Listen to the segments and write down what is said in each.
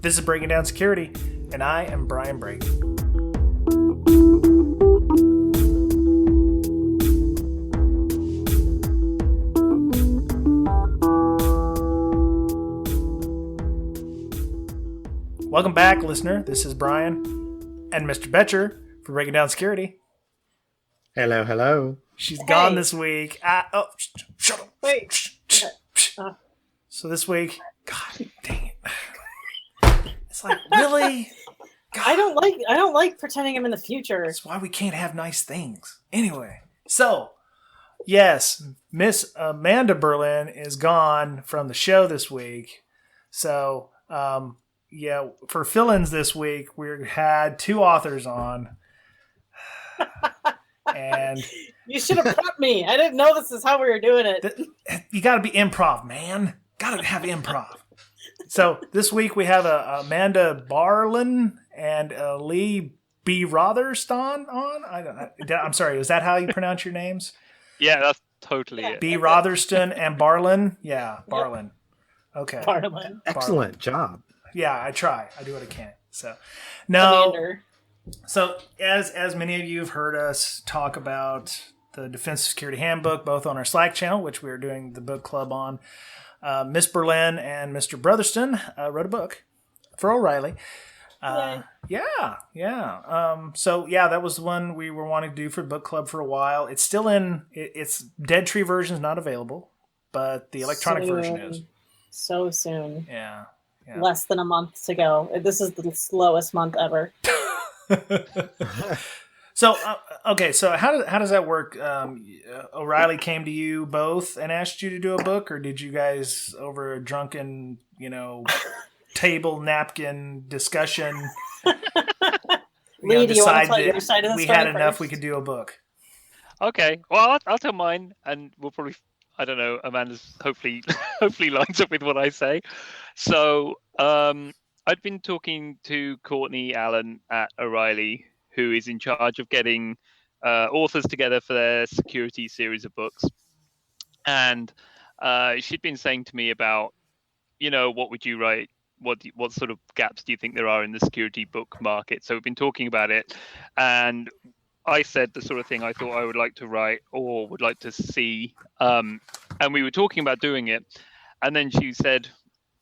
This is Breaking Down Security, and I am Brian Brake. Welcome back, listener. This is Brian and Mr. Boettcher for Breaking Down Security. Hello, hello. She's gone this week. Shut up. Wait. So this week, God dang it. It's like, really? God. I don't like pretending I'm in the future. That's why we can't have nice things. Anyway, so yes, Miss Amanda Berlin is gone from the show this week. So yeah, for fill-ins this week, we had two authors on. And you should have prepped me. I didn't know this is how we were doing it. You got to be improv, man. Got to have improv. So this week we have Amanda Berlin and Lee Brotherston on. I'm sorry. Is that how you pronounce your names? Yeah, that's totally it. B. Brotherston and Berlin. Yeah, Berlin. Okay. Berlin. Excellent job. Yeah, I try. I do what I can. So no. Commander. So as many of you have heard us talk about the Defense Security Handbook, both on our Slack channel, which we are doing the book club on, Miss Berlin and Mr. Brotherston wrote a book for Reilly. Yeah. So yeah, that was the one we were wanting to do for the book club for a while. It's still it's Dead Tree version is not available, but the electronic version is. So soon. Yeah. Less than a month to go. This is the slowest month ever. So okay, so how does that work? O'Reilly came to you both and asked you to do a book, or did you guys over a drunken, table napkin discussion Lee, do you want to tell your that side of the we story had enough first? we could do a book? Okay, well, I'll tell mine, and we'll probably, I don't know, Amanda's hopefully lines up with what I say. So I'd been talking to Courtney Allen at O'Reilly, who is in charge of getting authors together for their security series of books. And she'd been saying to me about, what would you write? What sort of gaps do you think there are in the security book market? So we've been talking about it. And I said the sort of thing I thought I would like to write or would like to see. And we were talking about doing it. And then she said,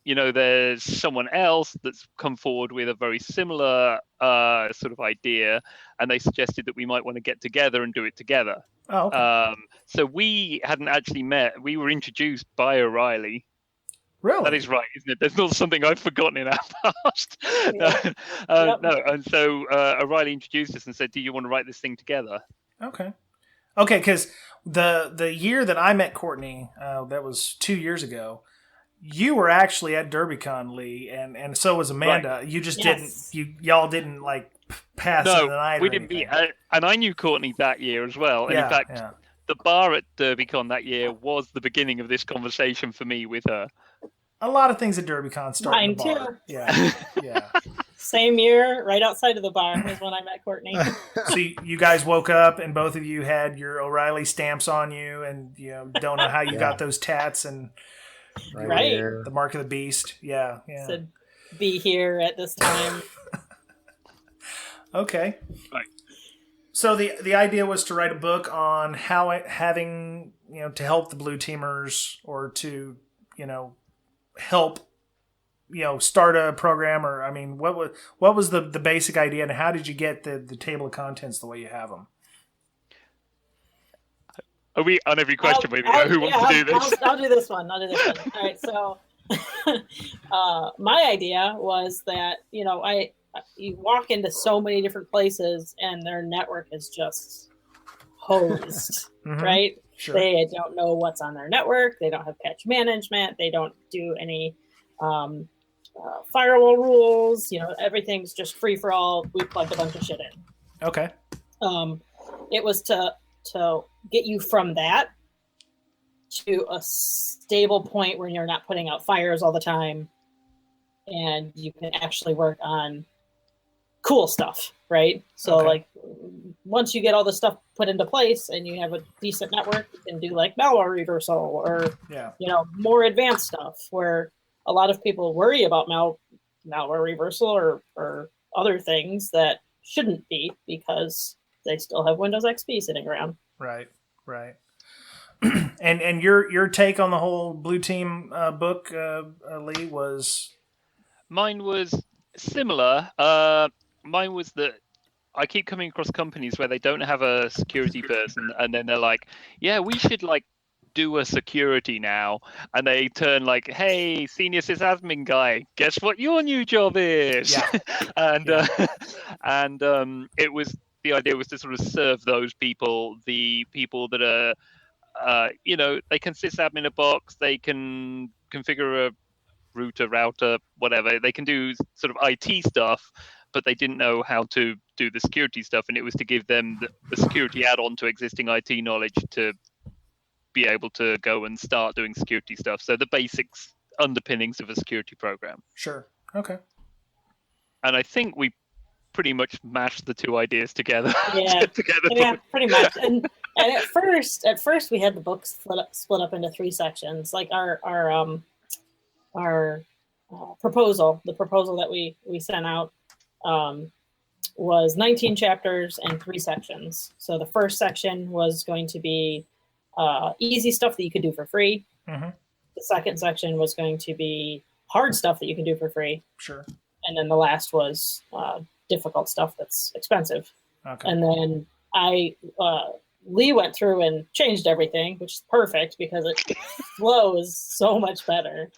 there's someone else that's come forward with a very similar sort of idea, and they suggested that we might want to get together and do it together. Oh, okay. So we hadn't actually met. We were introduced by O'Reilly. Really? That is right, isn't it? There's not something I've forgotten in our past. Yeah. No, and so O'Reilly introduced us and said, "Do you want to write this thing together?" Okay, because the year that I met Courtney, that was 2 years ago. You were actually at DerbyCon, Lee, and so was Amanda. Right. You just y'all didn't like pass in the night. We didn't meet, and I knew Courtney that year as well. And in fact, the bar at DerbyCon that year was the beginning of this conversation for me with her. A lot of things at DerbyCon start in the bar. Too. Yeah. Same year, right outside of the bar was when I met Courtney. So you guys woke up and both of you had your O'Reilly stamps on you, and don't know how you got those tats and. Right. The mark of the beast. Yeah. Said, be here at this time. Okay. Right. So the idea was to write a book on how having, to help the blue teamers or to, help, start a program, or, I mean, what was the basic idea, and how did you get the table of contents the way you have them? Are we on every question? Who wants to do this? I'll do this one. All right. So my idea was that, you walk into so many different places and their network is just hosed, right? Sure. They don't know what's on their network. They don't have patch management. They don't do any firewall rules. Everything's just free for all. We plugged a bunch of shit in. Okay. It was to get you from that to a stable point where you're not putting out fires all the time and you can actually work on cool stuff, right? So like once you get all the stuff put into place and you have a decent network, you can do like malware reversal or, more advanced stuff where a lot of people worry about malware reversal or other things that shouldn't be because they still have Windows XP sitting around. Right. And your take on the whole Blue Team book, Lee, was? Mine was similar. Mine was that I keep coming across companies where they don't have a security person, and then they're like, "Yeah, we should like do a security now," and they turn like, "Hey, senior sysadmin guy, guess what your new job is?" Yeah. And it was the idea was to sort of serve those people, the people that are, they can sysadmin a box, they can configure a router, whatever. They can do sort of IT stuff, but they didn't know how to do the security stuff, and it was to give them the security add-on to existing IT knowledge to be able to go and start doing security stuff. So the basics, underpinnings of a security program. Sure. Okay. And I think we pretty much mashed the two ideas together. Yeah, yeah, pretty much. And at first we had the book split up into 3 sections. Like our proposal, the proposal that we sent out was 19 chapters and 3 sections. So the first section was going to be easy stuff that you could do for free. Mm-hmm. The second section was going to be hard stuff that you can do for free. Sure. And then the last was difficult stuff that's expensive. Okay. And then Lee went through and changed everything, which is perfect because it flows so much better.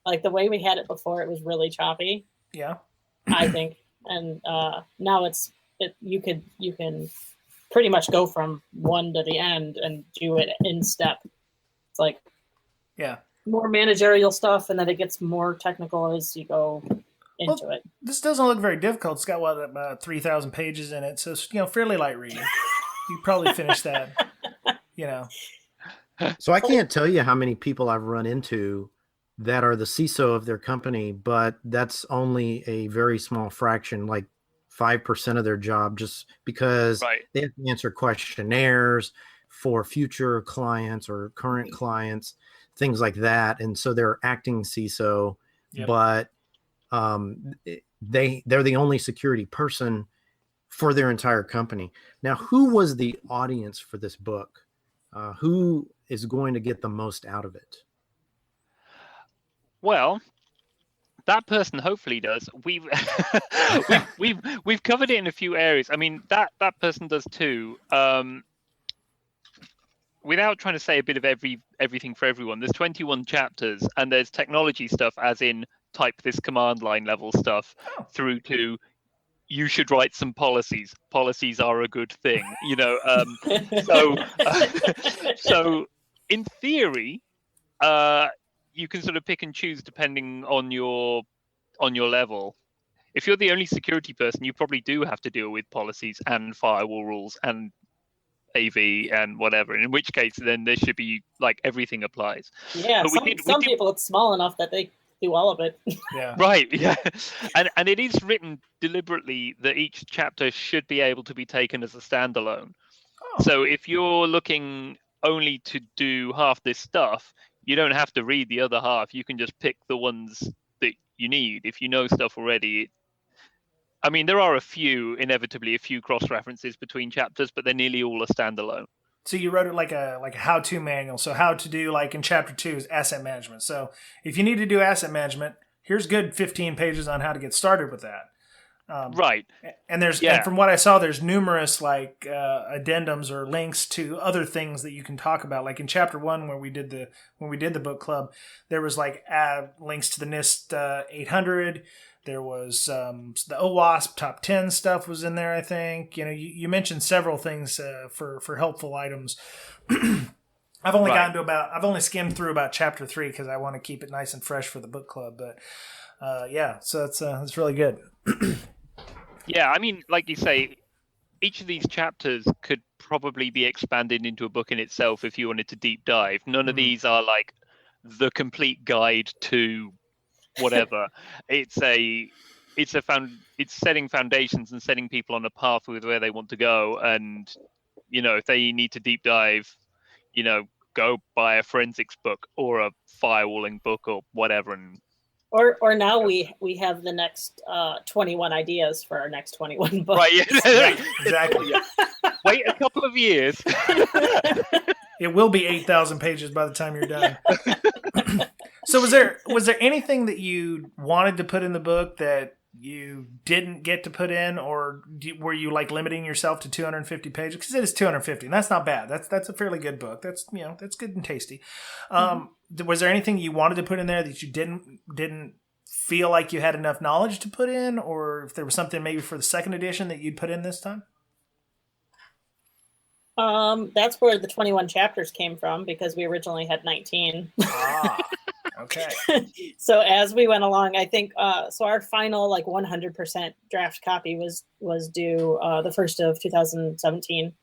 Like the way we had it before, it was really choppy. Yeah. I think. And now you can pretty much go from one to the end and do it in step. It's like more managerial stuff, and then it gets more technical as you go into it. This doesn't look very difficult. It's got about 3,000 pages in it, so it's fairly light reading. You probably finish that. So I can't tell you how many people I've run into that are the CISO of their company, but that's only a very small fraction, like 5% of their job, just because they have to answer questionnaires for future clients or current clients, things like that. And so they're acting CISO, but they're the only security person for their entire company. Now, who was the audience for this book? Who is going to get the most out of it? Well, that person hopefully does. We've covered it in a few areas. I mean, that person does too. Without trying to say a bit of everything for everyone, there's 21 chapters, and there's technology stuff, as in type this command line level stuff, through to you should write some policies. Policies are a good thing, So in theory, you can sort of pick and choose depending on your level. If you're the only security person, you probably do have to deal with policies and firewall rules and AV and whatever. In which case, then there should be like everything applies. Yeah, some people it's small enough that they do all of it. Yeah. Right. Yeah, and it is written deliberately that each chapter should be able to be taken as a standalone. Oh. So if you're looking only to do half this stuff, you don't have to read the other half. You can just pick the ones that you need. If you know stuff already, I mean, there are inevitably a few cross-references between chapters, but they're nearly all a standalone. So you wrote it like a how-to manual. So how to do, like in chapter 2 is asset management. So if you need to do asset management, here's good 15 pages on how to get started with that. Right. And and from what I saw, there's numerous addendums or links to other things that you can talk about. Like in chapter 1, when we did the book club, there was links to the NIST 800. There was the OWASP top 10 stuff was in there, I think. You mentioned several things for helpful items. I've only skimmed through about chapter 3 because I want to keep it nice and fresh for the book club. But so it's really good. Yeah, I mean, like you say, each of these chapters could probably be expanded into a book in itself if you wanted to deep dive. None of these are like the complete guide to whatever. It's setting foundations and setting people on a path with where they want to go. And if they need to deep dive, go buy a forensics book or a firewalling book or whatever. Or now we have the next 21 ideas for our next 21 books. Right, Yeah, exactly. Wait a couple of years. It will be 8,000 pages by the time you're done. So was there anything that you wanted to put in the book that you didn't get to put in, or were you like limiting yourself to 250 pages? Because it is 250, and that's not bad. That's a fairly good book. That's that's good and tasty. Was there anything you wanted to put in there that you didn't feel like you had enough knowledge to put in, or if there was something maybe for the second edition that you'd put in this time? That's where the 21 chapters came from, because we originally had 19. Okay. So as we went along, I think so our final 100% draft copy was due the 1st of 2017. It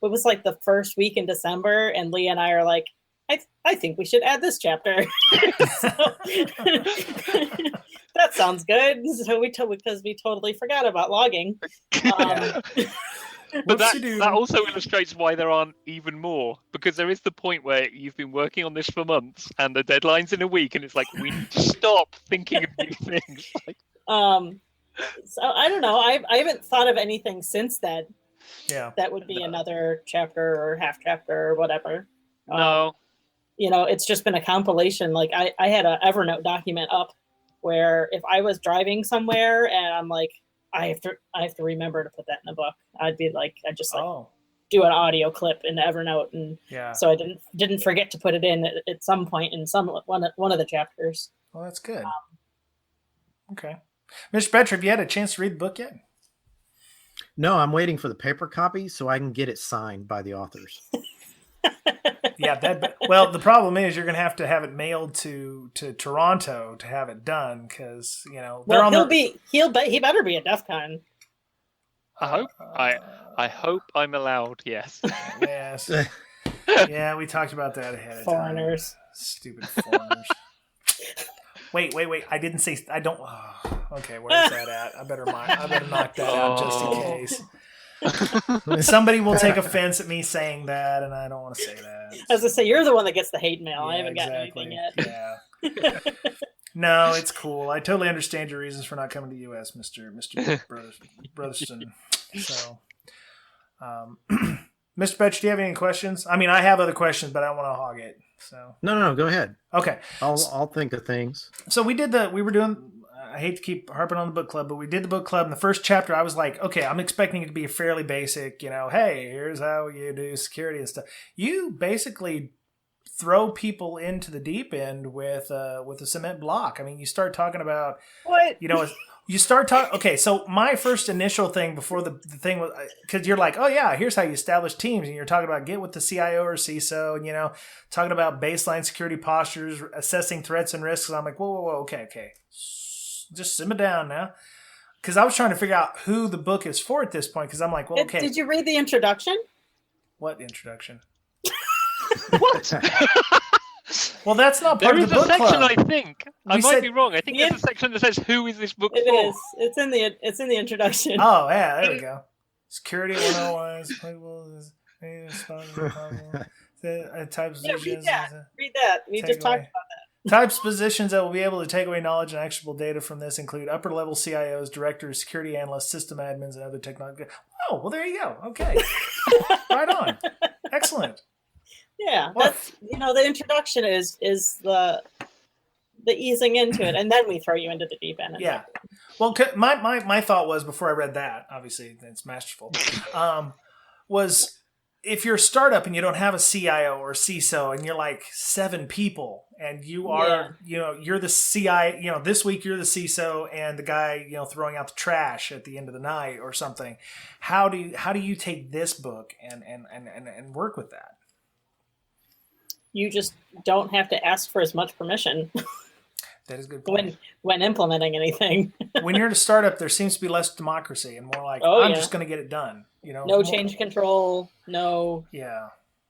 was the first week in December, and Lee and I are like, I think we should add this chapter. That sounds good. So because we totally forgot about logging. But that also illustrates why there aren't even more, because there is the point where you've been working on this for months and the deadline's in a week, and it's like, we need to stop thinking of new things. So I don't know. I haven't thought of anything since then. Yeah. That would be another chapter or half chapter or whatever. No. It's just been a compilation. I had an Evernote document up where if I was driving somewhere and I'm like, I have to remember to put that in the book, I'd be like, I just do an audio clip in Evernote, and so I didn't forget to put it in at some point in one of the chapters. Well, that's good. Okay, Mr. Boettcher, have you had a chance to read the book yet? No, I'm waiting for the paper copy so I can get it signed by the authors. Yeah, well, the problem is you're going to have it mailed to Toronto to have it done, because he better be at DEF CON. I hope I'm allowed. Yes. Yes. Yeah, we talked about that ahead of Foreigners. time. Stupid foreigners. Wait. I didn't say. I don't. Oh, okay, where's that at? I better knock that out just in case. Somebody will take offense at me saying that, and I don't want to say that. As I say, you're the one that gets the hate mail. Yeah, I haven't gotten anything yet. Yeah. No, it's cool. I totally understand your reasons for not coming to the U.S., Mr. Brotherston. So, Mr. Boettcher, do you have any questions? I mean, I have other questions, but I don't want to hog it. So No, go ahead. Okay. I'll think of things. So we were doing. I hate to keep harping on the book club, but we did the book club. In the first chapter, I was like, okay, I'm expecting it to be fairly basic, hey, here's how you do security and stuff. You basically throw people into the deep end with a cement block. I mean, you start talking about what? You start talking. Okay, so my first initial thing before the thing was, because you're like, oh yeah, here's how you establish teams, and you're talking about get with the CIO or CISO, and talking about baseline security postures, assessing threats and risks. And I'm like, whoa, okay. Just simmer down now, because I was trying to figure out who the book is for at this point, because I'm like, well, okay. Did you read the introduction? What introduction? What? Well, that's not part of the book club. There is a section, I think. I might be wrong. I think there's a section that says, who is this book for? It is. It's in the introduction. Oh, yeah, there we go. Security 101 types of read that. We just talked about that. Types of positions that will be able to take away knowledge and actionable data from this include upper-level CIOs, directors, security analysts, system admins, and other technology. Oh, well, there you go. Okay. Right on. Excellent. Yeah, that's the introduction is the easing into it, and then we throw you into the deep end. Yeah. Well, my thought was, before I read that, obviously it's masterful, was if you're a startup and you don't have a CIO or CISO and you're like 7 people and you are, you're the CI, this week you're the CISO and the guy, throwing out the trash at the end of the night or something. How do you take this book and work with that? You just don't have to ask for as much permission. That is a good point. When implementing anything. When you're in a startup, there seems to be less democracy and more like, I'm just going to get it done. No change control. No. Yeah.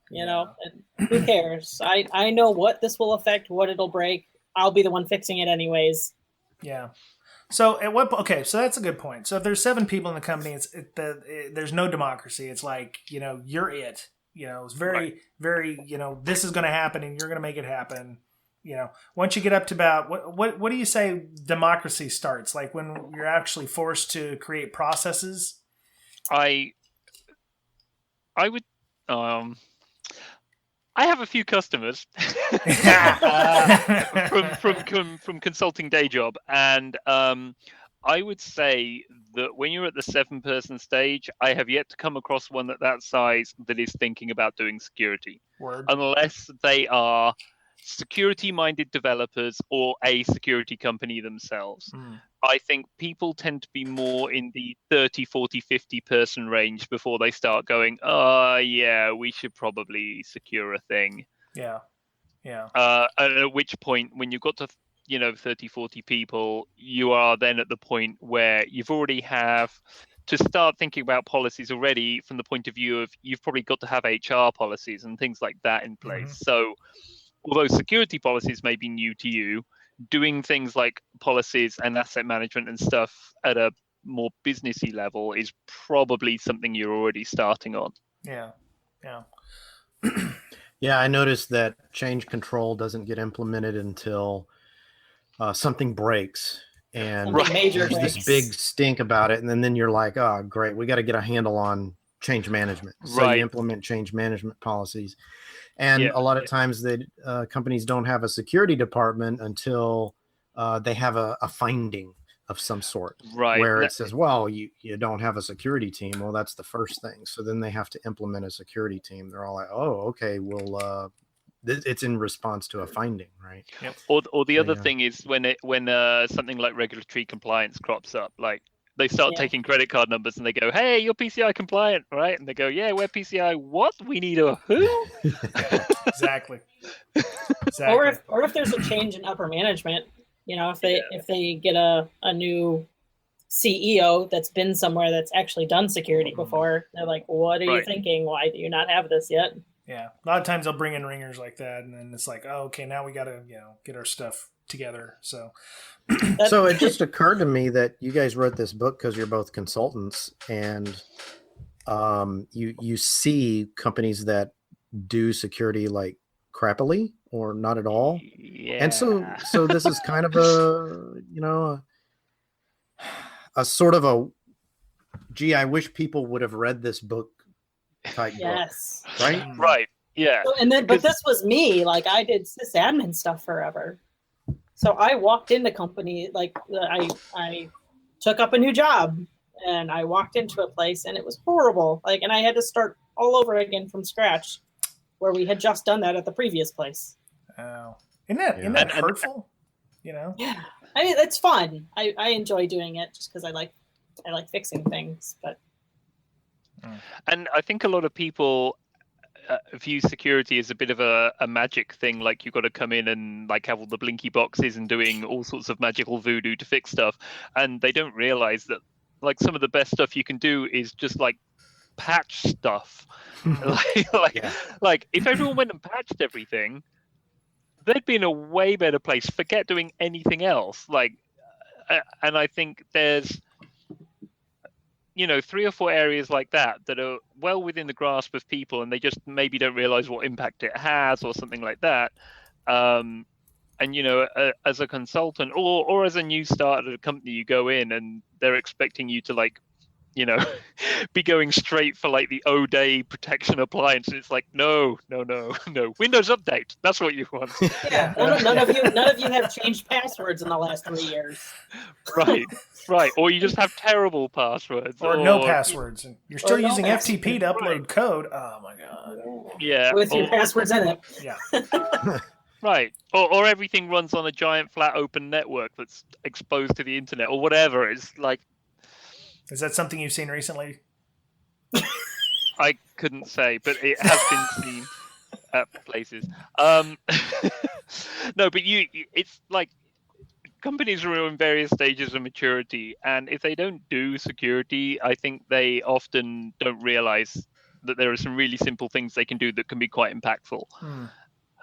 Who cares? I know what this will affect, what it'll break. I'll be the one fixing it anyways. Yeah. So so that's a good point. So if there's 7 people in the company, there's no democracy. It's like, you're it. It's very, very, this is going to happen and you're going to make it happen. once you get up to about what do you say democracy starts? Like when you're actually forced to create processes? I would. I have a few customers from consulting day job, and I would say that when you're at the 7-person stage, I have yet to come across one that size that is thinking about doing security, unless they are security-minded developers or a security company themselves. I think people tend to be more in the 30, 40, 50 person range before they start going, yeah, we should probably secure a thing. Yeah. At which point, when you've got to 30, 40 people, you are then at the point where you've already have to start thinking about policies already from the point of view of you've probably got to have HR policies and things like that in place. So although security policies may be new to you, doing things like policies and asset management and stuff at a more businessy level is probably something you're already starting on. Yeah. Yeah, I noticed that change control doesn't get implemented until something breaks, and major there's this big stink about it, and then you're like, oh, great, we got to get a handle on change management. So you implement change management policies. And a lot of times companies don't have a security department until they have a finding of some sort, where it says, well, you don't have a security team. Well, that's the first thing. So then they have to implement a security team. They're all like, oh, okay, well, it's in response to a finding, right? Yep. Or the other thing is when something like regulatory compliance crops up, like they start taking credit card numbers and they go, hey, you're PCI compliant, right? And they go, yeah, we're PCI. What? We need a who? Exactly. Or if there's a change in upper management, if they get a new CEO that's been somewhere that's actually done security before, they're like, what are you thinking? Why do you not have this yet? Yeah. A lot of times they'll bring in ringers like that, and then it's like, oh, okay, now we got to, get our stuff together. So it just occurred to me that you guys wrote this book because you're both consultants, and you see companies that do security like crappily or not at all. Yeah. And so this is kind of a sort of a, gee, I wish people would have read this book type book, right? Right. Yeah. But this was me. Like, I did sysadmin stuff forever. So I walked into company, like I took up a new job and I walked into a place and it was horrible. Like, and I had to start all over again from scratch where we had just done that at the previous place. Oh, isn't that hurtful? Yeah. I mean, it's fun. I enjoy doing it just because I like fixing things, but. And I think a lot of people view security as a bit of a magic thing, like you've got to come in and like have all the blinky boxes and doing all sorts of magical voodoo to fix stuff, and they don't realize that like some of the best stuff you can do is just like patch stuff. Like if everyone went and patched everything, they'd be in a way better place. Forget doing anything else. And I think there's 3 or 4 areas like that are well within the grasp of people, and they just maybe don't realize what impact it has or something like that. And as a consultant or as a new start at a company, you go in and they're expecting you to be going straight for like the O-Day protection appliance, and it's like no, Windows Update, that's what you want. Yeah, none of you have changed passwords in the last 3 years. Right, or you just have terrible passwords or no passwords, and you're still using FTP to upload code. Oh my god. Yeah, with your passwords in it. Yeah. Right, or everything runs on a giant flat open network that's exposed to the internet or whatever. It's like, is that something you've seen recently? I couldn't say, but it has been seen at places. No, but it's like companies are in various stages of maturity, and if they don't do security, I think they often don't realize that there are some really simple things they can do that can be quite impactful.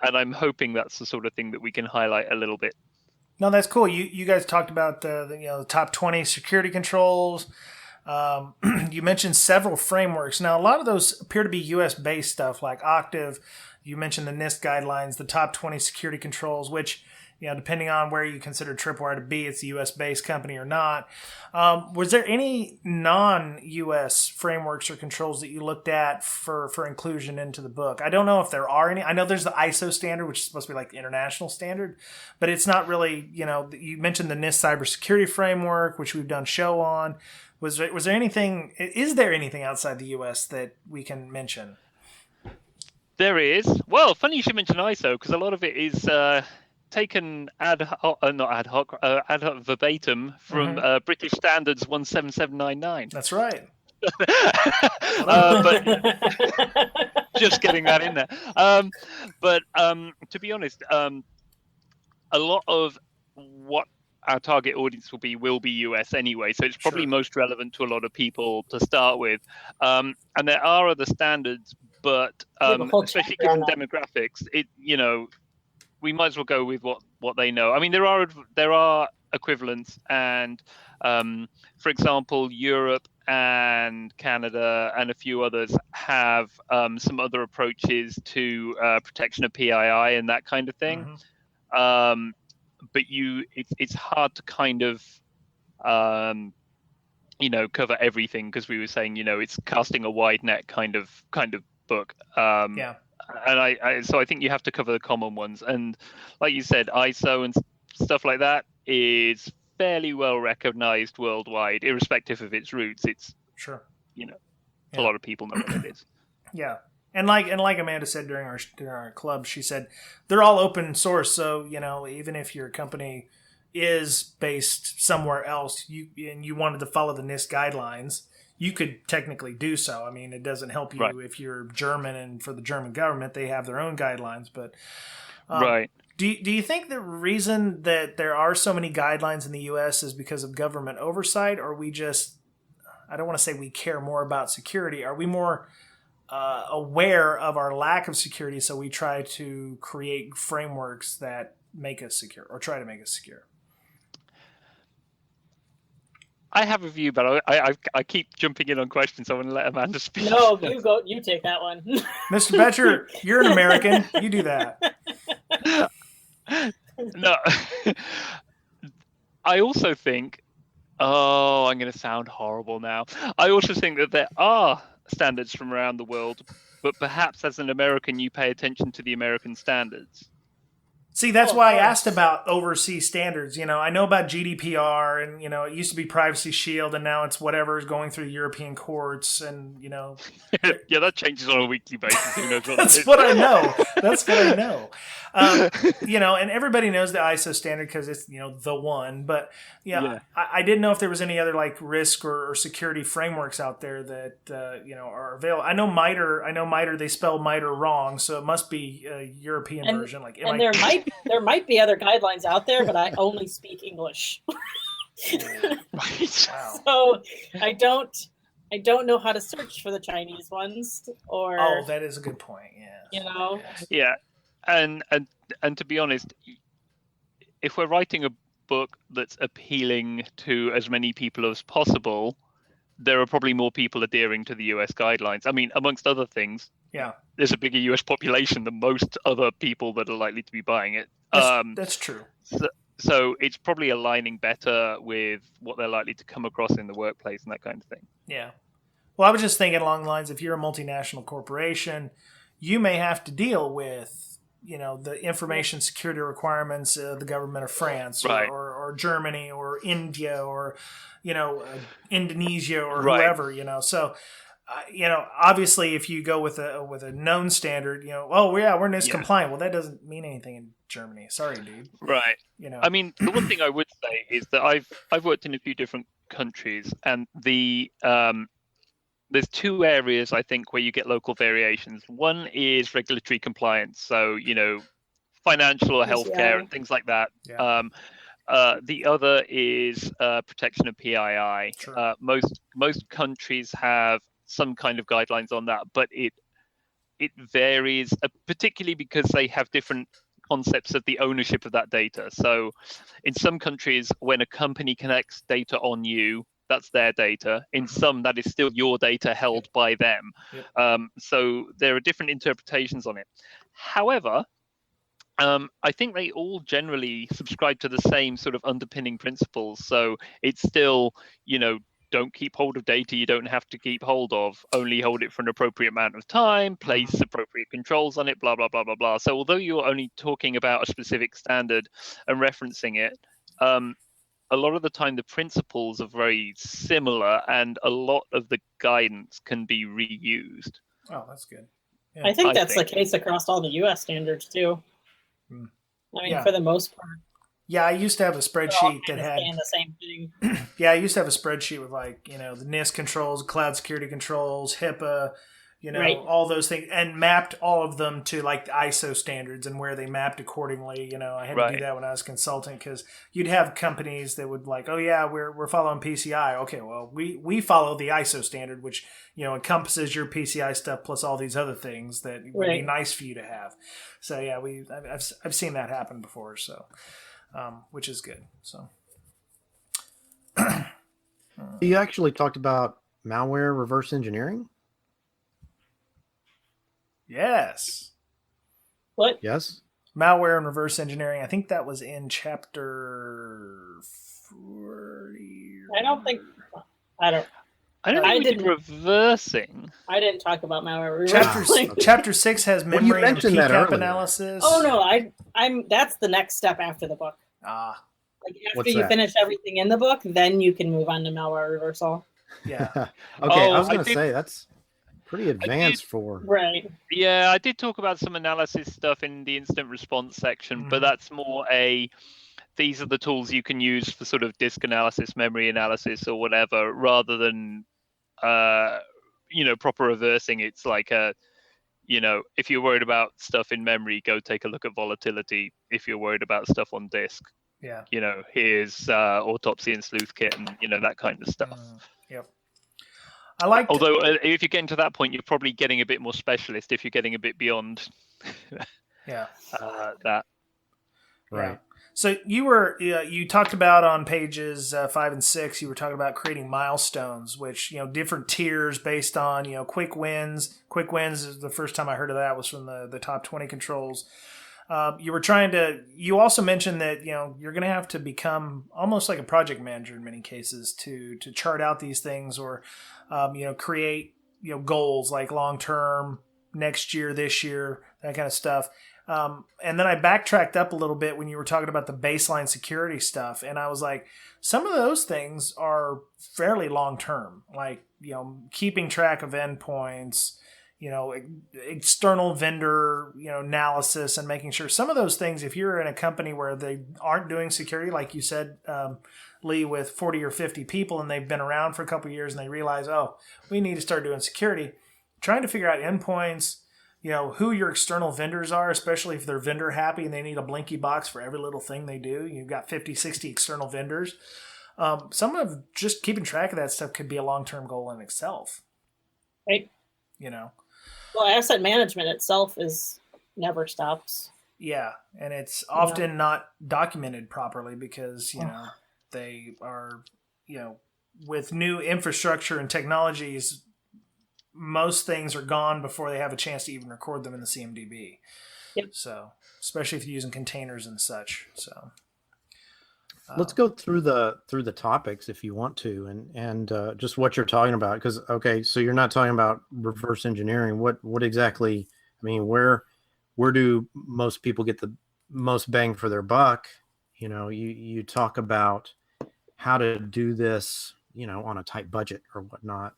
And I'm hoping that's the sort of thing that we can highlight a little bit. No, that's cool. You guys talked about the top 20 security controls. You mentioned several frameworks. Now, a lot of those appear to be US-based stuff, like Octave. You mentioned the NIST guidelines, the top 20 security controls, which, depending on where you consider Tripwire to be, it's a US-based company or not. Was there any non-US frameworks or controls that you looked at for inclusion into the book? I don't know if there are any. I know there's the ISO standard, which is supposed to be like the international standard, but it's not really, you mentioned the NIST cybersecurity framework, which we've done show on. Was there anything, is there anything outside the US that we can mention? There is. Well, funny you should mention ISO, because a lot of it is taken ad hoc verbatim from British Standards 17799. That's right. But just getting that in there. But to be honest, a lot of what our target audience will be US anyway, so it's probably most relevant to a lot of people to start with. And there are other standards, but especially given demographics, we might as well go with what they know. I mean, there are equivalents, and for example, Europe and Canada and a few others have some other approaches to protection of PII and that kind of thing. But it's hard to kind of cover everything, because we were saying it's casting a wide net kind of book. And so I think you have to cover the common ones, and like you said, ISO and stuff like that is fairly well recognized worldwide, irrespective of its roots. It's a lot of people know what it is. Yeah. And like Amanda said during our club, she said they're all open source. So even if your company is based somewhere else, you wanted to follow the NIST guidelines, you could technically do so. I mean, it doesn't help you if you're German, and for the German government, they have their own guidelines. But do you think the reason that there are so many guidelines in the U.S. is because of government oversight, or we just, I don't want to say we care more about security. Are we more aware of our lack of security, so we try to create frameworks that make us secure, or try to make us secure? I have a view, but I keep jumping in on questions, so I'm going to let Amanda speak. No, you take that one. Mr. Boettcher, you're an American. You do that. No. I also think, I'm going to sound horrible now. I also think that there are standards from around the world, but perhaps as an American, you pay attention to the American standards. See, that's why I asked about overseas standards. I know about GDPR, and, it used to be Privacy Shield, and now it's whatever is going through European courts, and, Yeah, that changes on a weekly basis. Who knows what That's what I know. That's what I know. And everybody knows the ISO standard because it's, the one. But, I didn't know if there was any other, like, risk or security frameworks out there that, are available. I know MITRE, they spell MITRE wrong, so it must be a European version. Like, there might be other guidelines out there, but I only speak English. Wow. So I don't know how to search for the Chinese ones, or that is a good point. Yeah. Yeah, and to be honest, if we're writing a book that's appealing to as many people as possible, there are probably more people adhering to the US guidelines. I mean, amongst other things, there's a bigger US population than most other people that are likely to be buying it. That's true. So it's probably aligning better with what they're likely to come across in the workplace and that kind of thing. Yeah. Well, I was just thinking along the lines, if you're a multinational corporation, you may have to deal with, the information security requirements of the government of France or Germany or India or, Indonesia or whoever, So, obviously if you go with a known standard, we're NIST compliant. Well, that doesn't mean anything in Germany. Sorry, dude. Right. I mean, the one thing I would say is that I've worked in a few different countries, and there's two areas, I think, where you get local variations. One is regulatory compliance, so, financial or healthcare and things like that. Yeah. The other is protection of PII. Sure. Most countries have some kind of guidelines on that, but it varies, particularly because they have different concepts of the ownership of that data. So in some countries, when a company collects data on you, that's their data. In some, that is still your data held by them. Yep. So there are different interpretations on it. However, I think they all generally subscribe to the same sort of underpinning principles. So it's still, don't keep hold of data you don't have to keep hold of. Only hold it for an appropriate amount of time, place appropriate controls on it, blah, blah, blah, blah, blah. So although you're only talking about a specific standard and referencing it, a lot of the time the principles are very similar and a lot of the guidance can be reused. Oh, that's good. Yeah. I think that's the case across all the US standards too. I mean, for the most part. Yeah, I used to have a spreadsheet that had the same thing. Yeah, I used to have a spreadsheet with the NIST controls, cloud security controls, HIPAA, all those things, and mapped all of them to like the ISO standards and where they mapped accordingly. I had to do that when I was consulting because you'd have companies that would like, oh yeah, we're following PCI. Okay, well we follow the ISO standard, which encompasses your PCI stuff plus all these other things that would be nice for you to have. So yeah, I've seen that happen before. So. Which is good. So, you actually talked about malware reverse engineering? Yes. What? Yes. Malware and reverse engineering. I think that was in chapter 40. I didn't reversing. I didn't talk about malware reversing. Chapter 6 has memory and PCAP analysis. Oh no, I'm that's the next step after the book. Like after you finish everything in the book, then you can move on to malware reversal. Yeah. Okay, I was going to say that's pretty advanced for. Right. Yeah, I did talk about some analysis stuff in the incident response section, but that's more these are the tools you can use for sort of disk analysis, memory analysis, or whatever, rather than proper reversing. It's like if you're worried about stuff in memory, go take a look at volatility. If you're worried about stuff on disk, here's autopsy and sleuth kit and that kind of stuff. Yep. Although if you're getting to that point, you're probably getting a bit more specialist if you're getting a bit beyond that. Right. So you talked about on pages 5 and 6, you were talking about creating milestones, which, different tiers based on, quick wins. Quick wins is the first time I heard of that was from the top 20 controls. You also mentioned that, you're going to have to become almost like a project manager in many cases to chart out these things or, create, goals like long-term, next year, this year, that kind of stuff. And then I backtracked up a little bit when you were talking about the baseline security stuff. And I was like, some of those things are fairly long-term, like, keeping track of endpoints, external vendor, analysis and making sure some of those things, if you're in a company where they aren't doing security, like you said, Lee, with 40 or 50 people and they've been around for a couple of years and they realize, oh, we need to start doing security, trying to figure out endpoints, who your external vendors are, especially if they're vendor happy and they need a blinky box for every little thing they do. You've got 50, 60 external vendors. Some of just keeping track of that stuff could be a long-term goal in itself. Right. Well, asset management itself never stops. Yeah. And it's often not documented properly because, they are, with new infrastructure and technologies, most things are gone before they have a chance to even record them in the CMDB. Yep. So, especially if you're using containers and such. So, let's go through the topics if you want to, and just what you're talking about. Because so you're not talking about reverse engineering. What exactly? I mean, where do most people get the most bang for their buck? You talk about how to do this, on a tight budget or whatnot.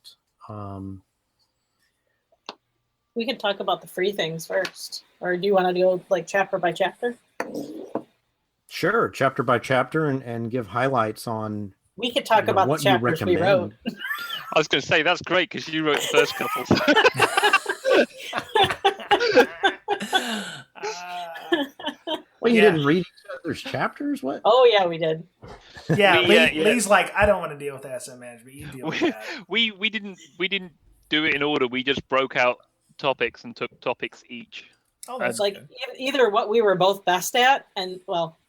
We can talk about the free things first, or do you want to go like chapter by chapter? Sure, chapter by chapter, and give highlights on. We could talk about the chapters we wrote. I was going to say that's great because you wrote the first couple. Well, you didn't read each other's chapters? What? Oh yeah, we did. Yeah, Lee's like, I don't want to deal with asset management. You deal with that. We didn't do it in order. We just broke out topics and took topics each. Oh, that's like either what we were both best at, and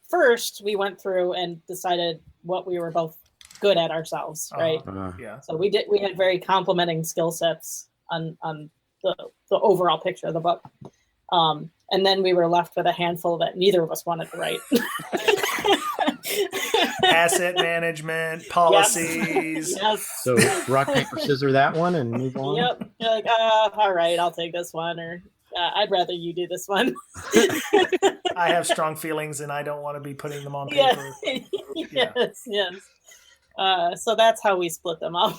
first we went through and decided what we were both good at ourselves, right? Yeah. So we had very complementing skill sets on the overall picture of the book. And then we were left with a handful that neither of us wanted to write. Asset management, policies. Yes. So rock, paper, scissors that one and move on. Yep. You're like, all right, I'll take this one, or I'd rather you do this one. I have strong feelings and I don't want to be putting them on paper. Yes. So that's how we split them up.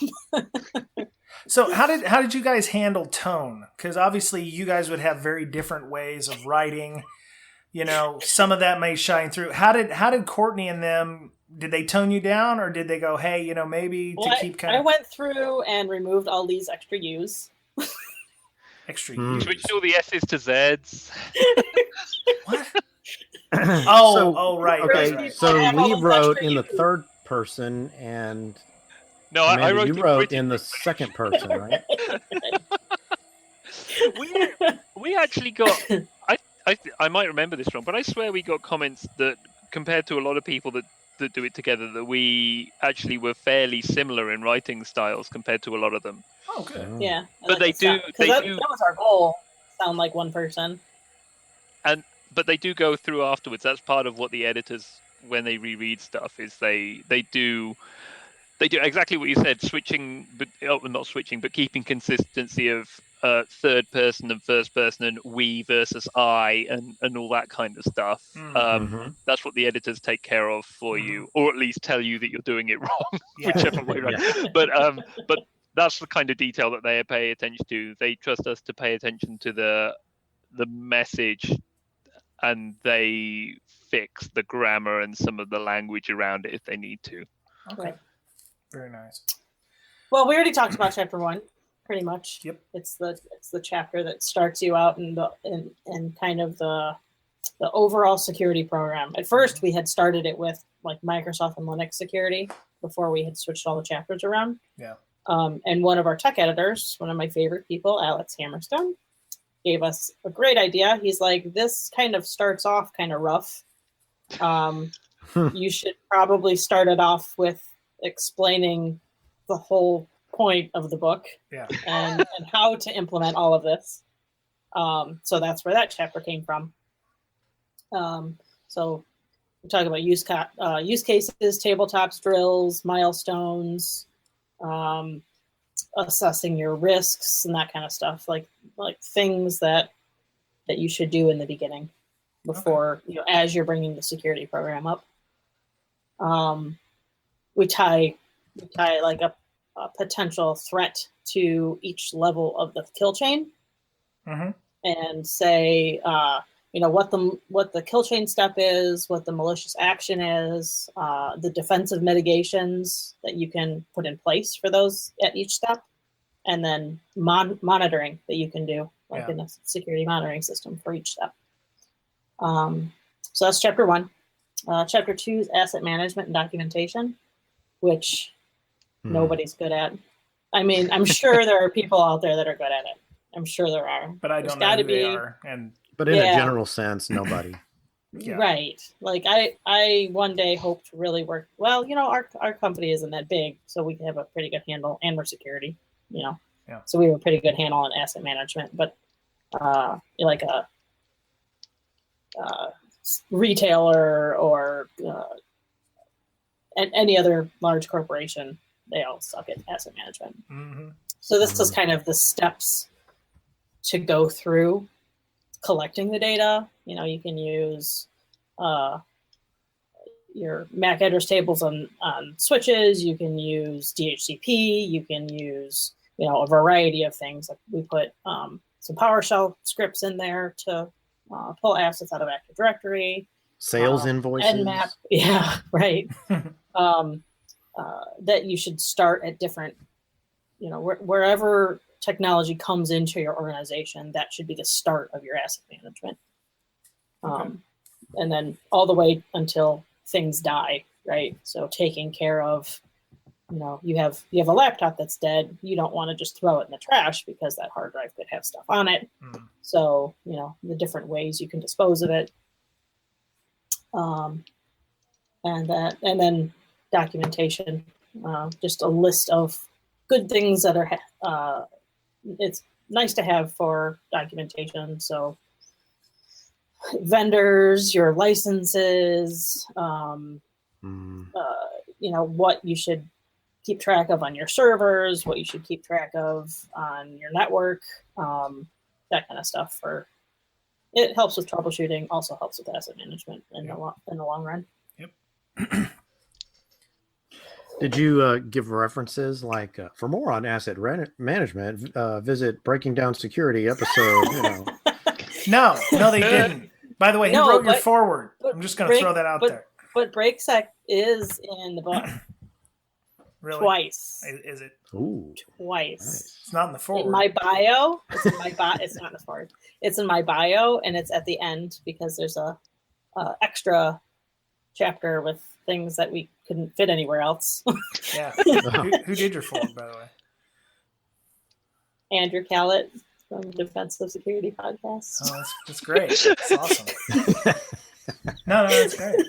So how did you guys handle tone? Because obviously you guys would have very different ways of writing. Some of that may shine through. How did Courtney and them, did they tone you down, or did they go, hey, maybe to keep kind of... I went through and removed all these extra U's. Extra U's. Switched all the S's to Z's. What? Right. Okay, right. so Lee wrote in the third person, and No, Amanda, I wrote. You wrote in the second person, right? we actually got. I might remember this wrong, but I swear we got comments that compared to a lot of people that do it together, that we actually were fairly similar in writing styles compared to a lot of them. Oh, good. Yeah, but they do. That was our goal. Sound like one person. But they do go through afterwards. That's part of what the editors, when they reread stuff, is they do exactly what you said, switching, but not switching, but keeping consistency of third person and first person and we versus I and all that kind of stuff. That's what the editors take care of for you, or at least tell you that you're doing it wrong, whichever way around. Yeah. But that's the kind of detail that they pay attention to. They trust us to pay attention to the message, and they fix the grammar and some of the language around it if they need to. Okay. Very nice. Well, we already talked about chapter 1, pretty much. Yep. It's the chapter that starts you out in kind of the overall security program. At first, we had started it with like Microsoft and Linux security before we had switched all the chapters around. Yeah. And one of our tech editors, one of my favorite people, Alex Hammerstone, gave us a great idea. He's like, this kind of starts off kind of rough. You should probably start it off with explaining the whole point of the book, and how to implement all of this. So that's where that chapter came from. So we talk about use cases, tabletops, drills, milestones, assessing your risks and that kind of stuff, like things that you should do in the beginning before as you're bringing the security program up. We tie like a potential threat to each level of the kill chain, and say what the kill chain step is, what the malicious action is, the defensive mitigations that you can put in place for those at each step, and then monitoring that you can do in a security monitoring system for each step. So that's chapter 1. Chapter 2 is asset management and documentation, which nobody's good at. I mean, I'm sure there are people out there that are good at it. I'm sure there are. But I don't know who they are. But in a general sense, nobody. Right. Like I one day hope to really work. Well, our company isn't that big, so we can have a pretty good handle, and we're security, So we have a pretty good handle on asset management. But like a retailer or any other large corporation, they all suck at asset management. So this is kind of the steps to go through collecting the data. You can use your MAC address tables on switches. You can use DHCP. You can use a variety of things. Like we put some PowerShell scripts in there to pull assets out of Active Directory. Sales invoices. Nmap. Yeah, right. That you should start at different, wherever technology comes into your organization, that should be the start of your asset management. And then all the way until things die, right? So taking care of, you have a laptop that's dead. You don't want to just throw it in the trash because that hard drive could have stuff on it. So, the different ways you can dispose of it. And then documentation, just a list of good things that are, it's nice to have for documentation. So vendors, your licenses, what you should keep track of on your servers, what you should keep track of on your network, that kind of stuff. It helps with troubleshooting, also helps with asset management in the long run. Yep. Did you give references like for more on asset management, visit Breaking Down Security episode? No, they didn't. By the way, he wrote your forward. I'm just going to throw that out there. But BreakSec is in the book. Really? Twice. Is it? Ooh. Twice. Nice. It's not in the forward. In my bio. It's in my bio. It's not in the forward. It's in my bio, and it's at the end because there's a extra chapter with things that we couldn't fit anywhere else. Yeah. Who did your forward, by the way? Andrew Callett from Defensive Security Podcast. Oh, that's great. That's awesome. No, that's great.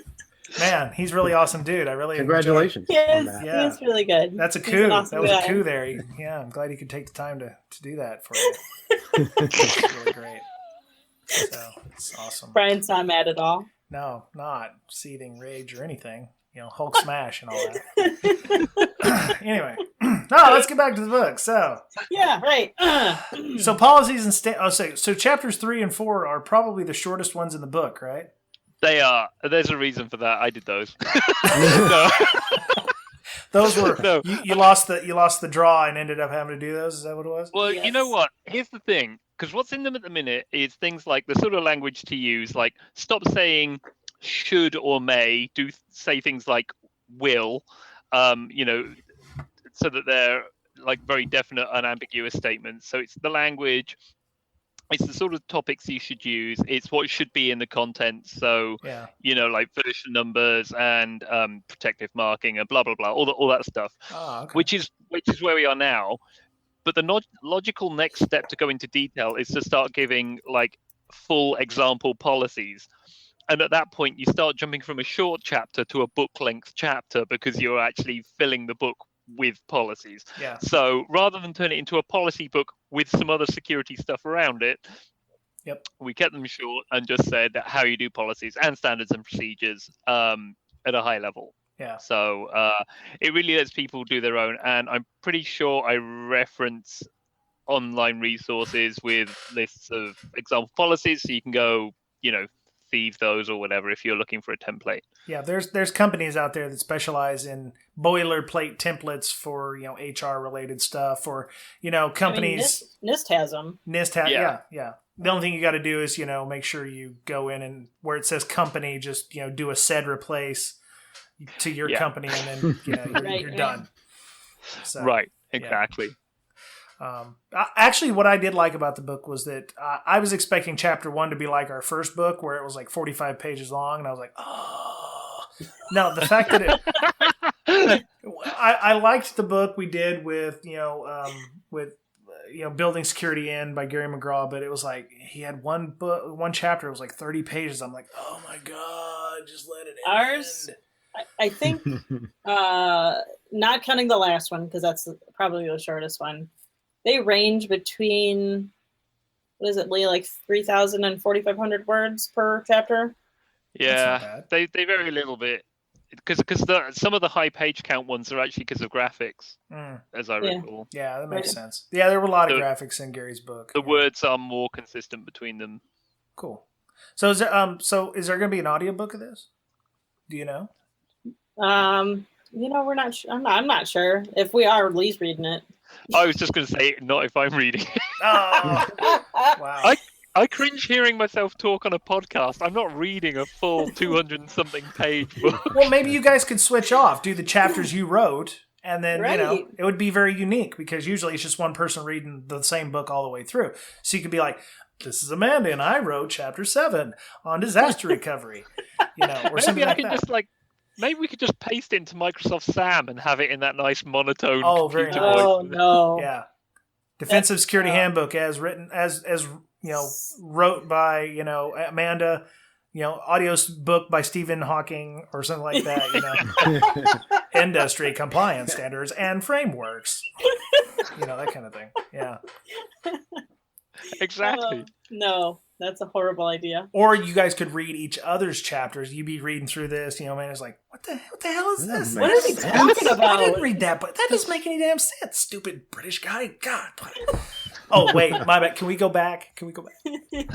Man, he's really awesome, dude. I really Congratulations. He's really good. That's a coup. Awesome that was guy. a coup there. Yeah, I'm glad he could take the time to do that for you. It's really great. So it's awesome. Brian's not mad at all. No, not seething rage or anything. Hulk smash and all that. Anyway, let's get back to the book. So yeah, right. So policies and so chapters 3 and 4 are probably the shortest ones in the book, right? They are. There's a reason for that. I did those. No. Those were you lost the draw and ended up having to do those. Is that what it was? Well, Yes. You know what? Here's the thing. Because what's in them at the minute is things like the sort of language to use, like stop saying should or may, say things like will, so that they're like very definite, unambiguous statements. So it's the language, it's the sort of topics you should use, it's what should be in the content. So, like version numbers and protective marking and blah, blah, blah, all that stuff, okay. which is where we are now. But the logical next step to go into detail is to start giving like full example policies. And at that point, you start jumping from a short chapter to a book-length chapter because you're actually filling the book with policies. Yeah. So rather than turn it into a policy book with some other security stuff around it, we kept them short and just said how you do policies and standards and procedures at a high level. Yeah. So it really lets people do their own. And I'm pretty sure I reference online resources with lists of example policies, so you can go, thieve those or whatever if you're looking for a template. Yeah, there's companies out there that specialize in boilerplate templates for HR related stuff, or companies. NIST has them. NIST has, yeah. The only thing you got to do is make sure you go in and where it says company, just do a said replace to your company, and then you're done. So, right, exactly. Actually, what I did like about the book was that I was expecting chapter 1 to be like our first book, where it was like 45 pages long, and I was like, oh. No, the fact that I liked the book we did with Building Security In by Gary McGraw, but it was like he had one chapter. It was like 30 pages. I'm like, oh my god, just let it end. Ours, I think, not counting the last one because that's probably the shortest one. They range between, what is it, Lee, like 3,000 and 4,500 words per chapter? Yeah, they vary a little bit. Because some of the high page count ones are actually because of graphics, as I recall. Yeah, that makes sense. Yeah, there were a lot of graphics in Gary's book. The words are more consistent between them. Cool. So is there going to be an audiobook of this? Do you know? We're not. I'm not sure. If we are, Lee's reading it. I was just going to say, not if I'm reading it. Oh, wow. I cringe hearing myself talk on a podcast. I'm not reading a full 200 and something page book. Well, maybe you guys could switch off, do the chapters you wrote, and then it would be very unique because usually it's just one person reading the same book all the way through. So you could be like, "This is Amanda, and I wrote chapter 7 on disaster recovery," or something like that. Maybe we could just paste it into Microsoft SAM and have it in that nice monotone. Oh, very computer nice. voice. Oh no! Yeah, Defensive Security Handbook as written as wrote by Amanda, audio book by Stephen Hawking or something like that, industry compliance standards and frameworks, that kind of thing. Yeah. Exactly. No, that's a horrible idea. Or you guys could read each other's chapters. You'd be reading through this, man. It's like, what the hell is this? What is he talking about? I didn't read that, but that doesn't make any damn sense. Stupid British guy. God. Oh, wait, my bad. Can we go back?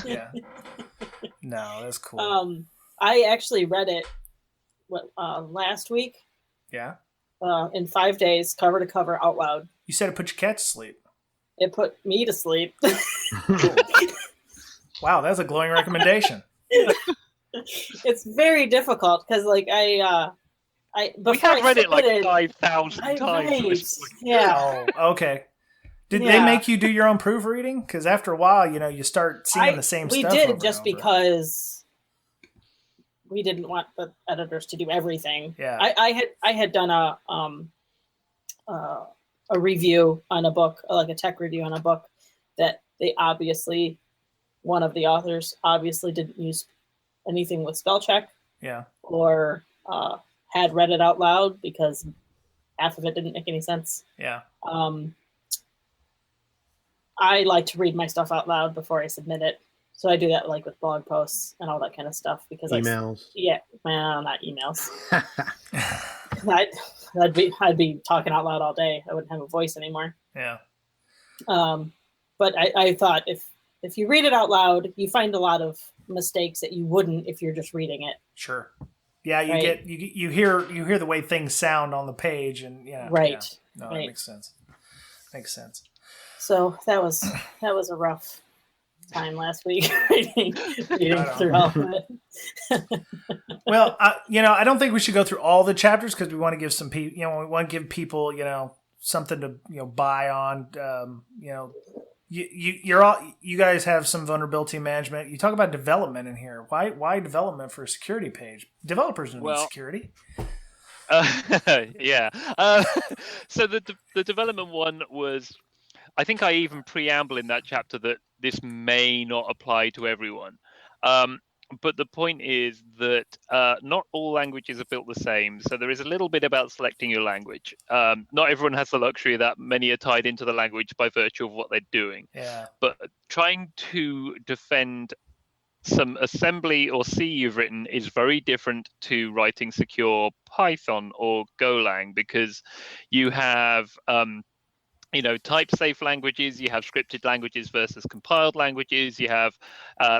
Yeah. No, that's cool. I actually read it last week. Yeah. In 5 days, cover to cover, out loud. You said it put your cat to sleep. It put me to sleep. Wow, that's a glowing recommendation. It's very difficult because, we have read it like 5,000 times. Yeah. Oh, okay. Did they make you do your own proofreading? Because after a while, you start seeing the same stuff. We did just because we didn't want the editors to do everything. Yeah. I had done a review on a book, like a tech review on a book that one of the authors obviously didn't use anything with spell check. Yeah. Or had read it out loud because half of it didn't make any sense. Yeah. I like to read my stuff out loud before I submit it. So I do that with blog posts and all that kind of stuff because emails. Not emails. I'd be talking out loud all day. I wouldn't have a voice anymore. Yeah. But I thought if you read it out loud, you find a lot of mistakes that you wouldn't if you're just reading it. Sure. Yeah, you hear the way things sound on the page, and right. Yeah. No, that makes sense. Makes sense. So that was a rough time last week reading through all of it. Well, I don't think we should go through all the chapters because we want to give some people, we want to give people, something to, buy on. You guys have some vulnerability management. You talk about development in here. Why development for a security page? Developers don't need security. Yeah. So the development one was, I think I even preamble in that chapter that this may not apply to everyone. But the point is that not all languages are built the same. So there is a little bit about selecting your language. Not everyone has the luxury that many are tied into the language by virtue of what they're doing. Yeah. But trying to defend some assembly or C you've written is very different to writing secure Python or Golang, because you have type-safe languages, you have scripted languages versus compiled languages, you have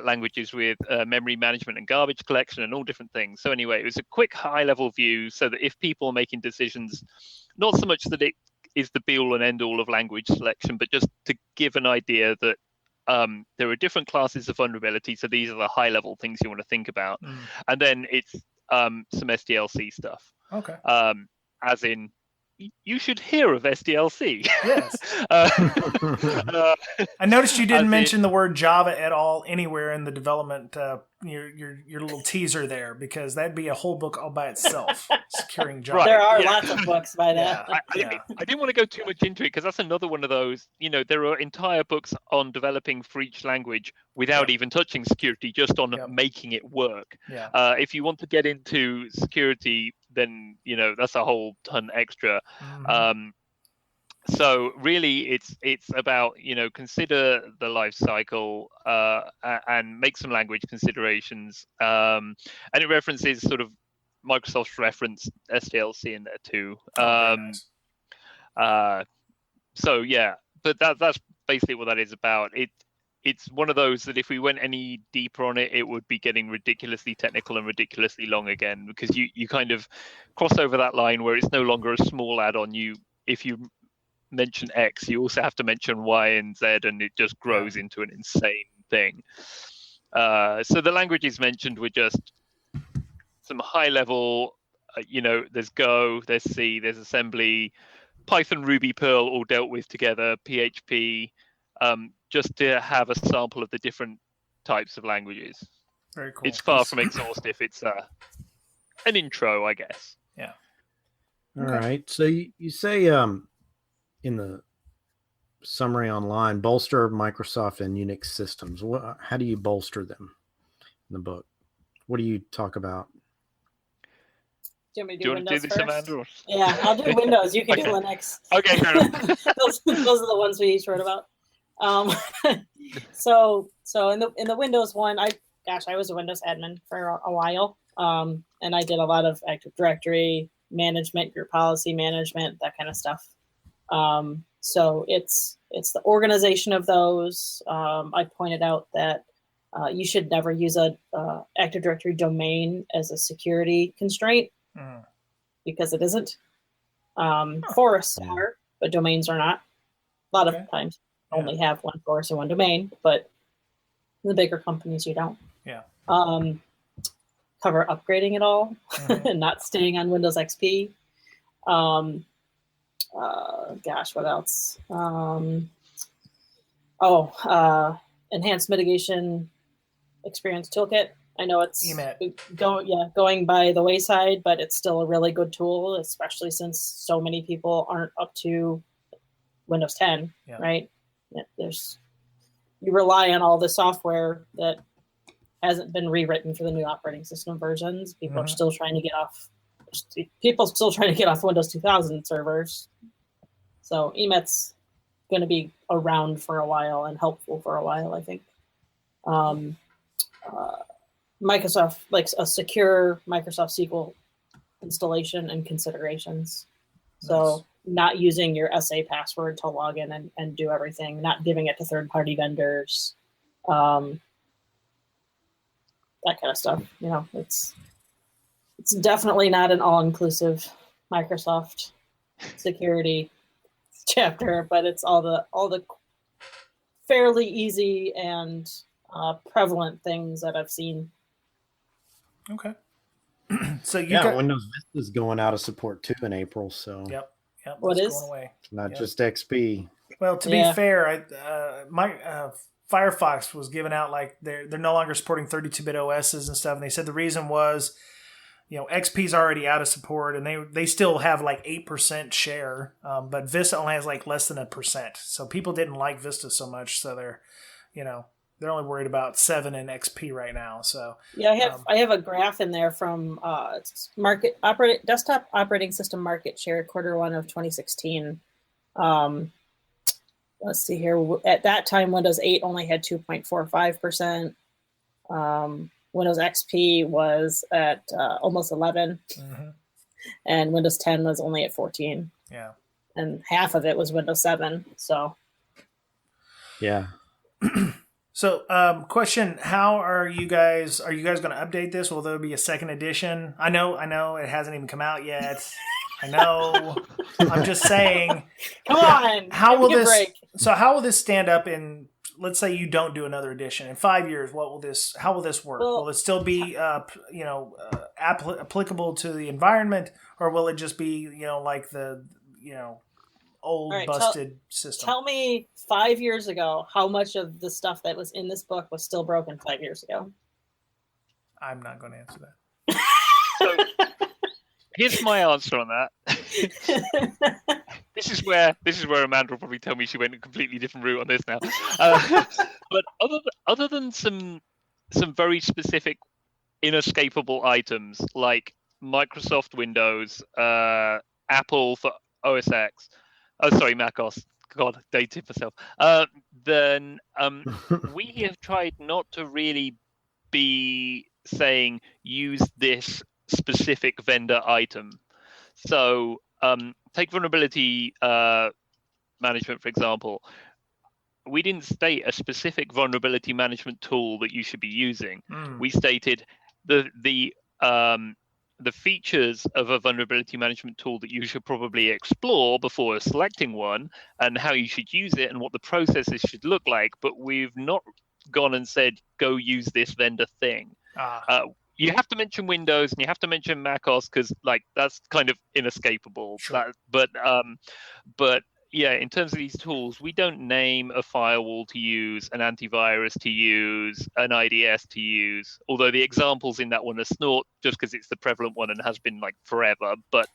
languages with memory management and garbage collection and all different things. So anyway, it was a quick high-level view so that if people are making decisions, not so much that it is the be-all and end-all of language selection, but just to give an idea that there are different classes of vulnerability. So these are the high-level things you want to think about. And then it's some SDLC stuff. Okay. As in, you should hear of SDLC. Yes. I noticed you didn't mention the word Java at all anywhere in the development, your little teaser there, because that'd be a whole book all by itself, securing Java. Right. There are lots of books by that. I didn't want to go too much into it because that's another one of those, there are entire books on developing for each language without even touching security, just on making it work. Yeah. If you want to get into security, then that's a whole ton extra. Mm-hmm. So really it's about consider the life cycle and make some language considerations, and it references sort of Microsoft's reference SDLC in there too. So yeah, but that's basically what that is about. It's one of those that if we went any deeper on it, it would be getting ridiculously technical and ridiculously long again, because you kind of cross over that line where it's no longer a small add-on. If you mention X, you also have to mention Y and Z, and it just grows into an insane thing. So the languages mentioned were just some high-level, there's Go, there's C, there's assembly, Python, Ruby, Perl all dealt with together, PHP, just to have a sample of the different types of languages. Very cool. It's far from exhaustive. It's an intro, I guess. Yeah. All right. So you say in the summary online, bolster Microsoft and Unix systems. How do you bolster them in the book? What do you talk about? Do you want me to Do do you want to Windows do this, first? Amanda? Or... Yeah, I'll do Windows. You can do Okay. Linux. Okay, fair enough. those are the ones we each wrote about. So in the Windows one, I was a Windows admin for a while, and I did a lot of Active Directory management, group policy management, that kind of stuff. So it's the organization of those. I pointed out that you should never use a Active Directory domain as a security constraint because it isn't. Forests are, but domains are not. A lot of times only have one forest and one domain, but the bigger companies you don't. Yeah. Cover upgrading it all and not staying on Windows XP. What else? Enhanced mitigation experience toolkit. I know it's going by the wayside, but it's still a really good tool, especially since so many people aren't up to Windows 10, right? You rely on all the software that hasn't been rewritten for the new operating system versions. People are still trying to get off. People still trying to get off Windows 2000 servers. So EMET's going to be around for a while and helpful for a while, I think. Microsoft likes a secure Microsoft SQL installation and considerations. So not using your SA password to log in and do everything, not giving it to third-party vendors, that kind of stuff. It's definitely not an all-inclusive Microsoft security chapter, but it's all the fairly easy and prevalent things that I've seen. Okay. So Windows Vista is going out of support too in April. So Yep. What is? Going away. Not just XP. Well, to be fair, Firefox was giving out like they're no longer supporting 32-bit OSs and stuff, and they said the reason was, XP's already out of support, and they still have like 8% share, but Vista only has like less than 1%. So people didn't like Vista so much, so they're only worried about 7 and XP right now. So I have a graph in there from desktop operating system market share Q1 of 2016. Let's see here. At that time, Windows 8 only had 2.45%. Windows XP was at almost 11, and Windows 10 was only at 14. Yeah, and half of it was Windows 7. So, yeah. So, question: how are you guys? Are you guys going to update this? Will there be a second edition? I know, it hasn't even come out yet. I know. I'm just saying. Come on. How will this? Break. So, how will this stand up in? Let's say you don't do another edition in 5 years. How will this work? Will it still be, applicable to the environment, or will it just be, like the, old busted system? Tell me 5 years ago how much of the stuff that was in this book was still broken 5 years ago. I'm not going to answer that. So, here's my answer on that. This is where Amanda will probably tell me she went a completely different route on this now. But other than some very specific inescapable items like Microsoft Windows, Apple for OS X, Mac OS. God, dated myself. Then we have tried not to really be saying use this specific vendor item. So take vulnerability management, for example. We didn't state a specific vulnerability management tool that you should be using. We stated the features of a vulnerability management tool that you should probably explore before selecting one, and how you should use it and what the processes should look like. But we've not gone and said, go use this vendor thing. You have to mention Windows and you have to mention Mac OS because that's kind of inescapable. Sure. But yeah, in terms of these tools, we don't name a firewall to use, an antivirus to use, an IDS to use. Although the examples in that one are Snort, just because it's the prevalent one and has been forever. But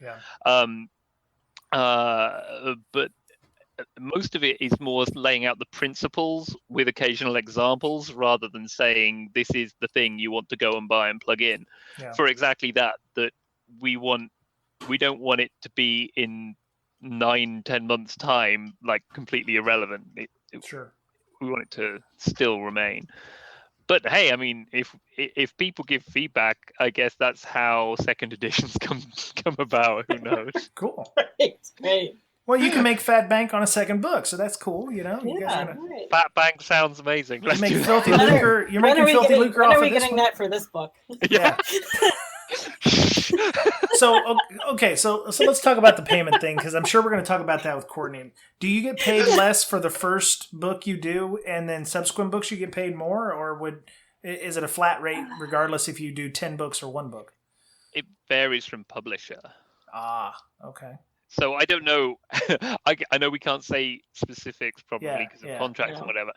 most of it is more laying out the principles with occasional examples rather than saying this is the thing you want to go and buy and plug in. Yeah. For exactly that we don't want it to be in 9-10 months time like completely irrelevant. Sure. We want it to still remain. But hey, I mean, if people give feedback, I guess that's how second editions come about. Who knows? Cool. Right. Well, you can make fat bank on a second book, so that's cool. You know, you guys are gonna Right. Fat Bank sounds amazing. Let's make do filthy that. lucre. You're making filthy lucre off When are of we this getting one? that for this book? Yeah. So okay, so let's talk about the payment thing, because I'm sure we're going to talk about that with Courtney. Do you get paid less for the first book you do, and then subsequent books you get paid more, or is it a flat rate regardless if you do 10 books or one book? It varies from publisher. Ah, okay. So I don't know. I know we can't say specifics probably because of contracts and whatever.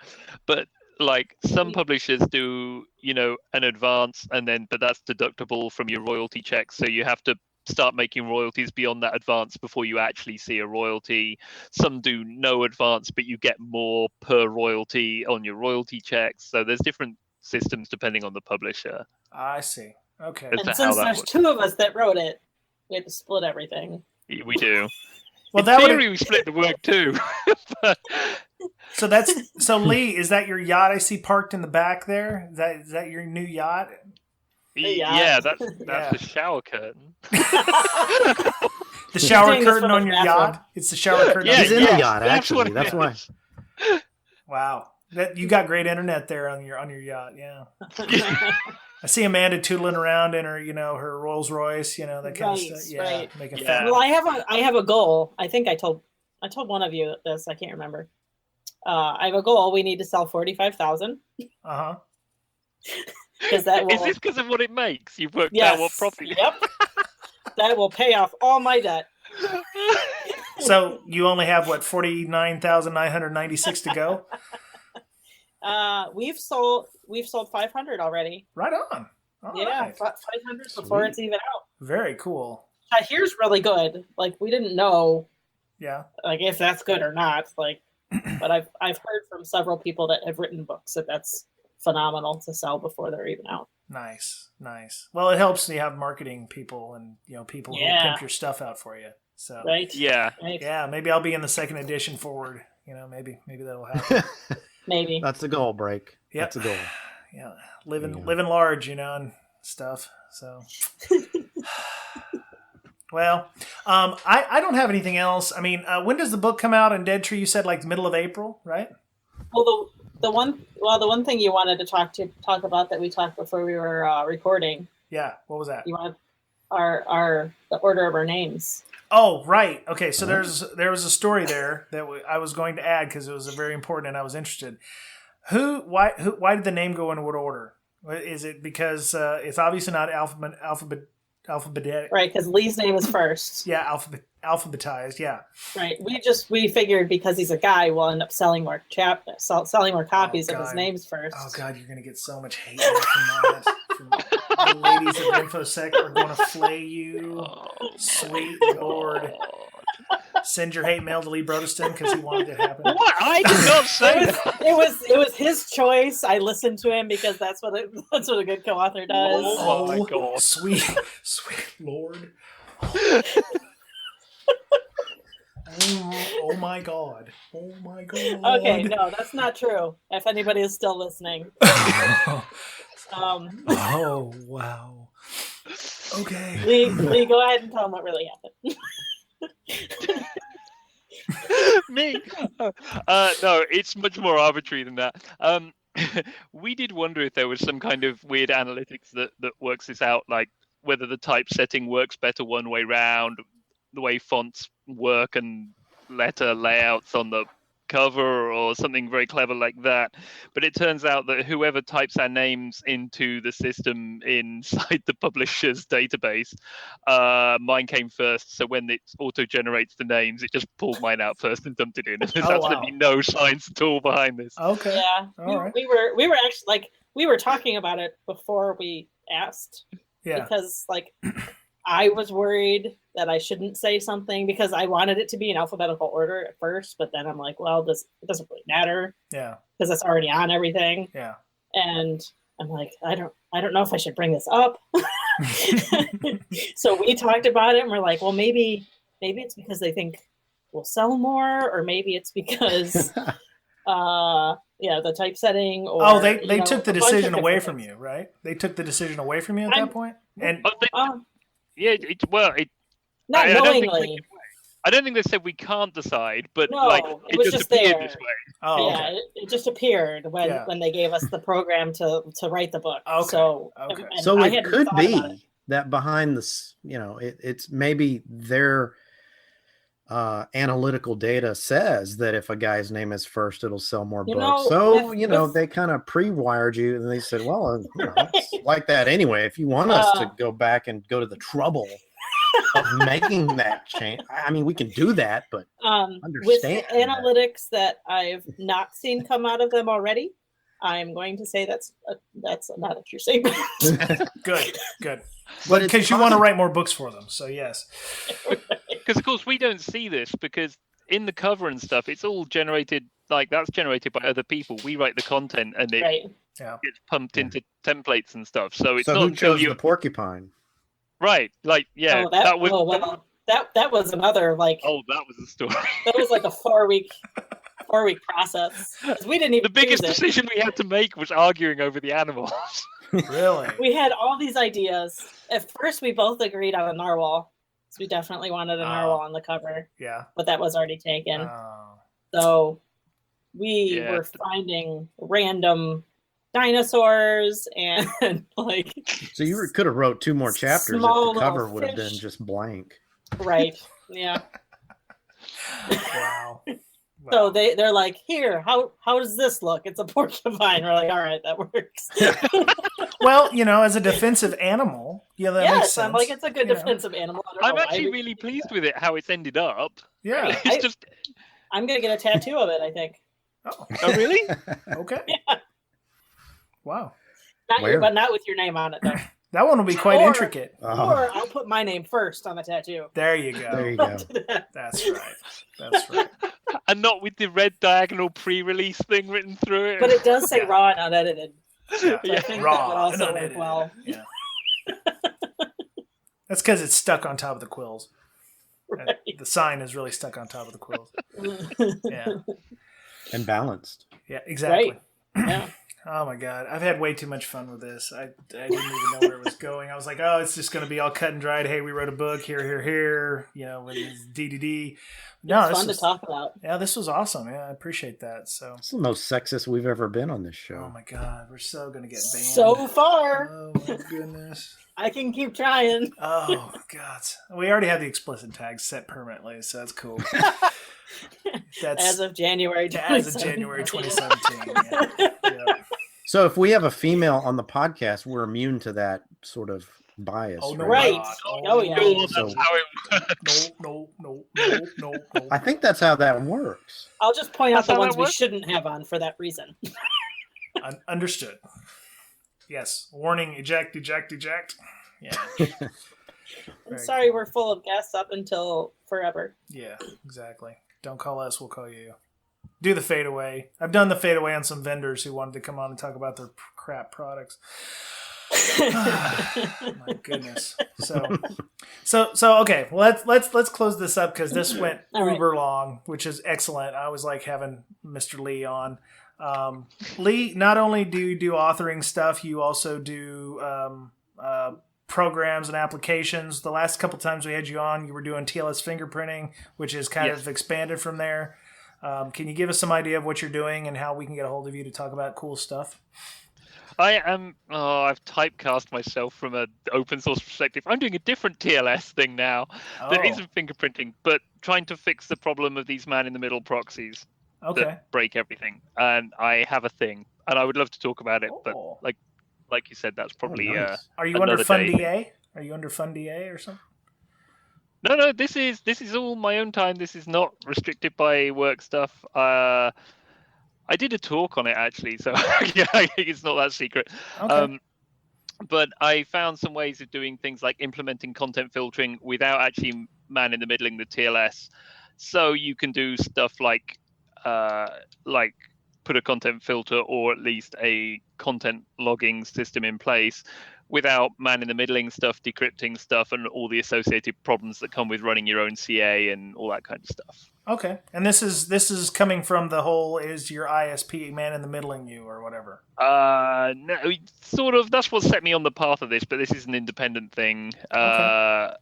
But like some publishers do, an advance but that's deductible from your royalty check. So you have to start making royalties beyond that advance before you actually see a royalty. Some do no advance, but you get more per royalty on your royalty checks. So there's different systems depending on the publisher. I see. Okay. And since there's two of us that wrote it, we have to split everything. We do. Well, in theory, we split the work too. But... So Lee, is that your yacht I see parked in the back there? Is that your new yacht? Yeah, that's the shower curtain. The shower curtain on your yacht? It's the shower curtain. He's in the yacht, actually. That's why. Wow. You got great internet there on your yacht, yeah. I see Amanda tootling around in her, her Rolls Royce, that kind of stuff. Yeah, right. Making fat. Well, I have a goal. I think I told one of you this. I can't remember. I have a goal. We need to sell 45,000. Uh-huh. Is this because of what it makes? You've worked out what profit. Yep. That will pay off all my debt. So you only have 49,996 to go? We've sold 500 already. Right on. All right. 500 before it's even out. Very cool. Here's really good. Like, we didn't know. Yeah. Like, if that's good or not. Like, but I've heard from several people that have written books that's phenomenal to sell before they're even out. Nice. Well, it helps when you have marketing people and people who pimp your stuff out for you. So right. Yeah. Right. Yeah. Maybe I'll be in the second edition forward. Maybe that'll happen. Maybe that's the goal. Break. Yep. That's the goal. Yeah. Living large, and stuff. So. Well, I don't have anything else. I mean, when does the book come out in Dead Tree? You said like the middle of April, right? Well, the one thing you wanted to talk about that we talked before we were recording. Yeah, what was that? You wanted the order of our names. Oh, right. Okay, so there was a story there that I was going to add because it was very important and I was interested. Why did the name go in what order? Is it because it's obviously not alphabetic? Right, because Lee's name is first. Yeah, alphabetized. Yeah. Right. We figured because he's a guy, we'll end up selling more copies of his names first. Oh God, you're gonna get so much hate from that. The ladies of InfoSec are going to flay you. Sweet Lord. Send your hate mail to Lee Brotherston because he wanted it to happen. What? I did not say that. It was his choice. I listened to him because that's what a good co-author does. Oh my God. Sweet Lord. Oh my God. Oh my God. Okay, no, that's not true. If anybody is still listening. Oh wow. Okay. Lee, go ahead and tell them what really happened. Me? No, it's much more arbitrary than that. We did wonder if there was some kind of weird analytics that works this out, like whether the typesetting works better one way round, the way fonts work and letter layouts on the cover or something very clever like that. But it turns out that whoever types our names into the system inside the publisher's database, mine came first. So when it auto-generates the names, it just pulled mine out first and dumped it in. And there's absolutely no science at all behind this. Okay. Yeah. Right. We were actually we were talking about it before we asked. Yeah. Because I was worried that I shouldn't say something because I wanted it to be in alphabetical order at first, but then I'm like, well, it doesn't really matter. Yeah. Because it's already on everything. Yeah. And I'm like, I don't know if I should bring this up. So we talked about it and we're like, well, maybe it's because they think we'll sell more, or maybe it's because the typesetting, or they took the decision away from you, right? They took the decision away from you at that point? And not knowingly. I don't think they said we can't decide, but no, it was just appeared there. this way. Oh, yeah, okay. it just appeared when they gave us the program to write the book. Okay. So, so it could be that behind this, it's maybe their analytical data says that if a guy's name is first, it'll sell more books. They kind of pre-wired you, and they said, well, it's like that anyway. If you want us to go back and go to the trouble of making that change, I mean, we can do that, but understand with analytics that I've not seen come out of them already, I'm going to say that's not a true statement. Good. But because you want to write more books for them, so yes. Because of course we don't see this, because in the cover and stuff, it's all generated, that's generated by other people. We write the content, and it gets pumped into templates and stuff. So it's not who chose the porcupine? Right, that was another that was a story. That was like a 4-week process. We didn't even. The biggest decision we had to make was arguing over the animals. Really? We had all these ideas. At first, we both agreed on a narwhal. So we definitely wanted a narwhal on the cover. Yeah. But that was already taken. So we were finding random dinosaurs and So you could have wrote 2 more chapters if the cover would have been just blank. Right. Yeah. Wow. So they're like, here, how does this look? It's a porcupine. We're like, all right, that works. Well, as a defensive animal, that makes sense. I'm like, it's a good defensive animal. I'm actually really pleased with it, how it's ended up. Yeah. I'm going to get a tattoo of it, I think. Oh, really? Okay. Yeah. Wow. But not with your name on it, though. That one will be quite intricate. Or I'll put my name first on the tattoo. There you go. That's right. And not with the red diagonal pre-release thing written through it. But it does say raw and unedited. Yeah, so I think raw that would also and unedited. work well. Yeah. That's because it's stuck on top of the quills. Right. The sign is really stuck on top of the quills. Yeah. And balanced. Yeah, exactly. Right. Yeah. Oh my God. I've had way too much fun with this. I didn't even know where it was going. I was like, it's just going to be all cut and dried. Hey, we wrote a book here, with this DDD. No, it's fun to talk about. Yeah, this was awesome. Yeah, I appreciate that. So it's the most sexist we've ever been on this show. Oh my God. We're so going to get banned. So far. Oh my goodness. I can keep trying. Oh God. We already have the explicit tags set permanently, so that's cool. That's as of January 2017. Yeah. So if we have a female on the podcast, we're immune to that sort of bias. Oh, no, right. God. Oh yeah. That's how it works. No. I think that's how that works. I'll just point out That's the how ones that we works? shouldn't have on for that reason. Understood. Yes. Warning, eject. Yeah. I'm sorry we're full of guests up until forever. Yeah, exactly. Don't call us, we'll call you. Do the fadeaway. I've done the fadeaway on some vendors who wanted to come on and talk about their crap products. My goodness. So okay. Well, let's close this up because this went uber long, which is excellent. I always like having Mr. Lee on. Lee, not only do you do authoring stuff, you also do programs and applications. The last couple times we had you on, you were doing TLS fingerprinting, which is kind of expanded from there. Can you give us some idea of what you're doing and how we can get a hold of you to talk about cool stuff? I am. I've typecast myself from an open source perspective. I'm doing a different TLS thing now that isn't fingerprinting, but trying to fix the problem of these man-in-the-middle proxies that break everything. And I have a thing, and I would love to talk about it, but like you said, that's probably. Nice. Are you under FunDA? Are you under FunDA or something? No. This is all my own time. This is not restricted by work stuff. I did a talk on it actually, so it's not that secret. Okay. but I found some ways of doing things like implementing content filtering without actually man-in-the-middling the TLS. So you can do stuff like put a content filter or at least a content logging system in place without man-in-the-middling stuff, decrypting stuff, and all the associated problems that come with running your own CA and all that kind of stuff. Okay, and this is coming from the whole is your ISP man-in-the-middling you or whatever. No, sort of. That's what set me on the path of this, but this is an independent thing. Okay.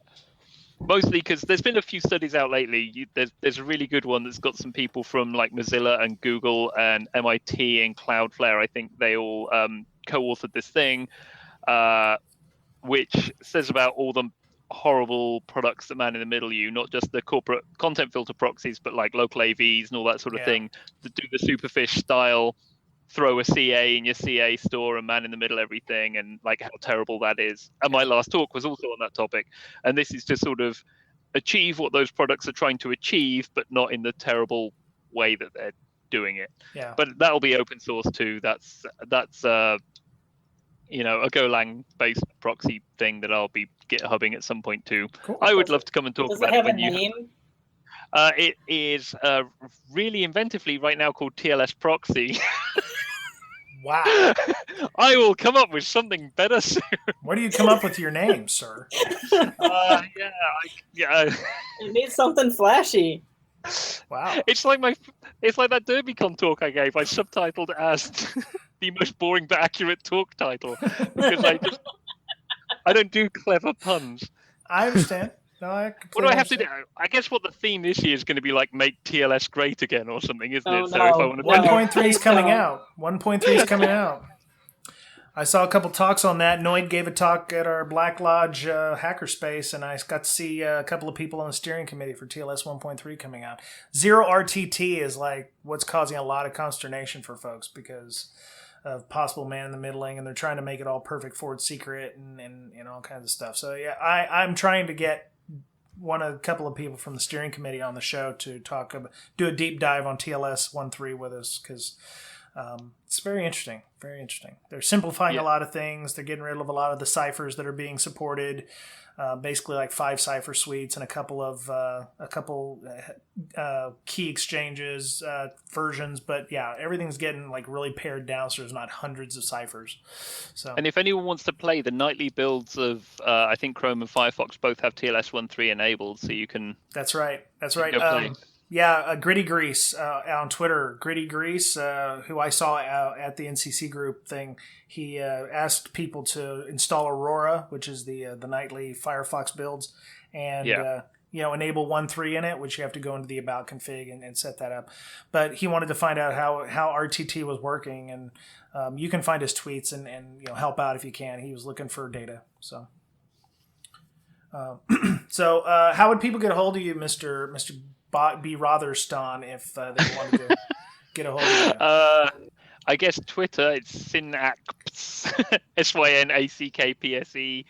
Mostly because there's been a few studies out lately. There's a really good one that's got some people from like Mozilla and Google and MIT and Cloudflare. I think they all co-authored this thing, which says about all the horrible products that man in the middle you, not just the corporate content filter proxies, but like local AVs and all that sort of thing that do the Superfish style, throw a CA in your CA store and man in the middle everything, and like how terrible that is. And my last talk was also on that topic. And this is to sort of achieve what those products are trying to achieve, but not in the terrible way that they're doing it. Yeah. But that'll be open source too. That's a Golang based proxy thing that I'll be GitHubbing at some point too. Cool. I would love to come and talk about it. Does it have a name? It is really inventively right now called TLS Proxy. Wow. I will come up with something better soon. Where do you come up with your name, sir? Yeah. It needs something flashy. Wow. It's like that DerbyCon talk I gave. I subtitled as the most boring but accurate talk title because I don't do clever puns. I understand. No, what do I have to do? I guess what the theme this year is going to be like make TLS great again or something, isn't it? So if I want to 1.3 is coming out. 1.3 is coming out. I saw a couple talks on that. Noid gave a talk at our Black Lodge hackerspace, and I got to see a couple of people on the steering committee for TLS 1.3 coming out. Zero RTT is like what's causing a lot of consternation for folks because of possible man-in-the-middling, and they're trying to make it all perfect forward secret and all kinds of stuff. So yeah, I'm trying to get a couple of people from the steering committee on the show to do a deep dive on TLS 1.3 with us because it's very interesting. Very interesting. They're simplifying a lot of things. They're getting rid of a lot of the ciphers that are being supported. Basically, like 5 cipher suites and a couple key exchanges versions. But yeah, everything's getting like really pared down, so there's not hundreds of ciphers. So, and if anyone wants to play, the nightly builds of I think Chrome and Firefox both have TLS 1.3 enabled, so you can. That's right. Yeah, Gritty Grease on Twitter. Gritty Grease, who I saw at the NCC group thing, he asked people to install Aurora, which is the nightly Firefox builds, and enable 1.3 in it, which you have to go into the about config and set that up. But he wanted to find out how RTT was working, and you can find his tweets and help out if you can. He was looking for data, so. So how would people get a hold of you, Mr. B. Brotherston, if they wanted to get a hold of you? I guess Twitter, it's Synacpse, SYNACKPSE,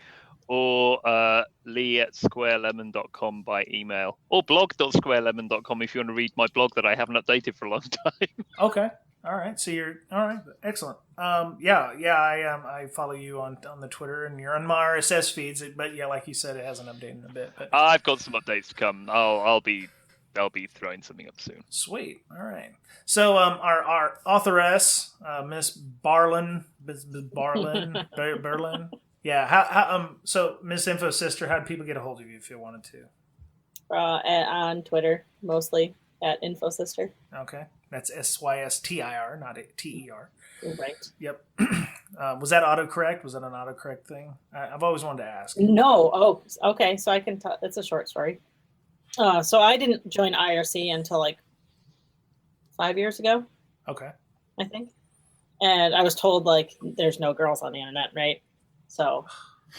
or Lee at squarelemon.com by email, or blog.squarelemon.com if you want to read my blog that I haven't updated for a long time. Okay. All right. So you're all right. Excellent. I follow you on the Twitter, and you're on my RSS feeds. But yeah, like you said, it hasn't updated in a bit. But I've got some updates to come. I'll be throwing something up soon. Sweet. All right. So our authoress, Miss Berlin. Yeah. So Miss Info Sister, how do people get a hold of you if they wanted to? On Twitter mostly at Info Sister. Okay. That's SYSTIR, not TER. Right. Yep. Was that autocorrect? Was that an autocorrect thing? I've always wanted to ask. No. Oh, okay. So I can it's a short story. So I didn't join IRC until like 5 years ago. Okay. I think. And I was told like there's no girls on the internet, right? So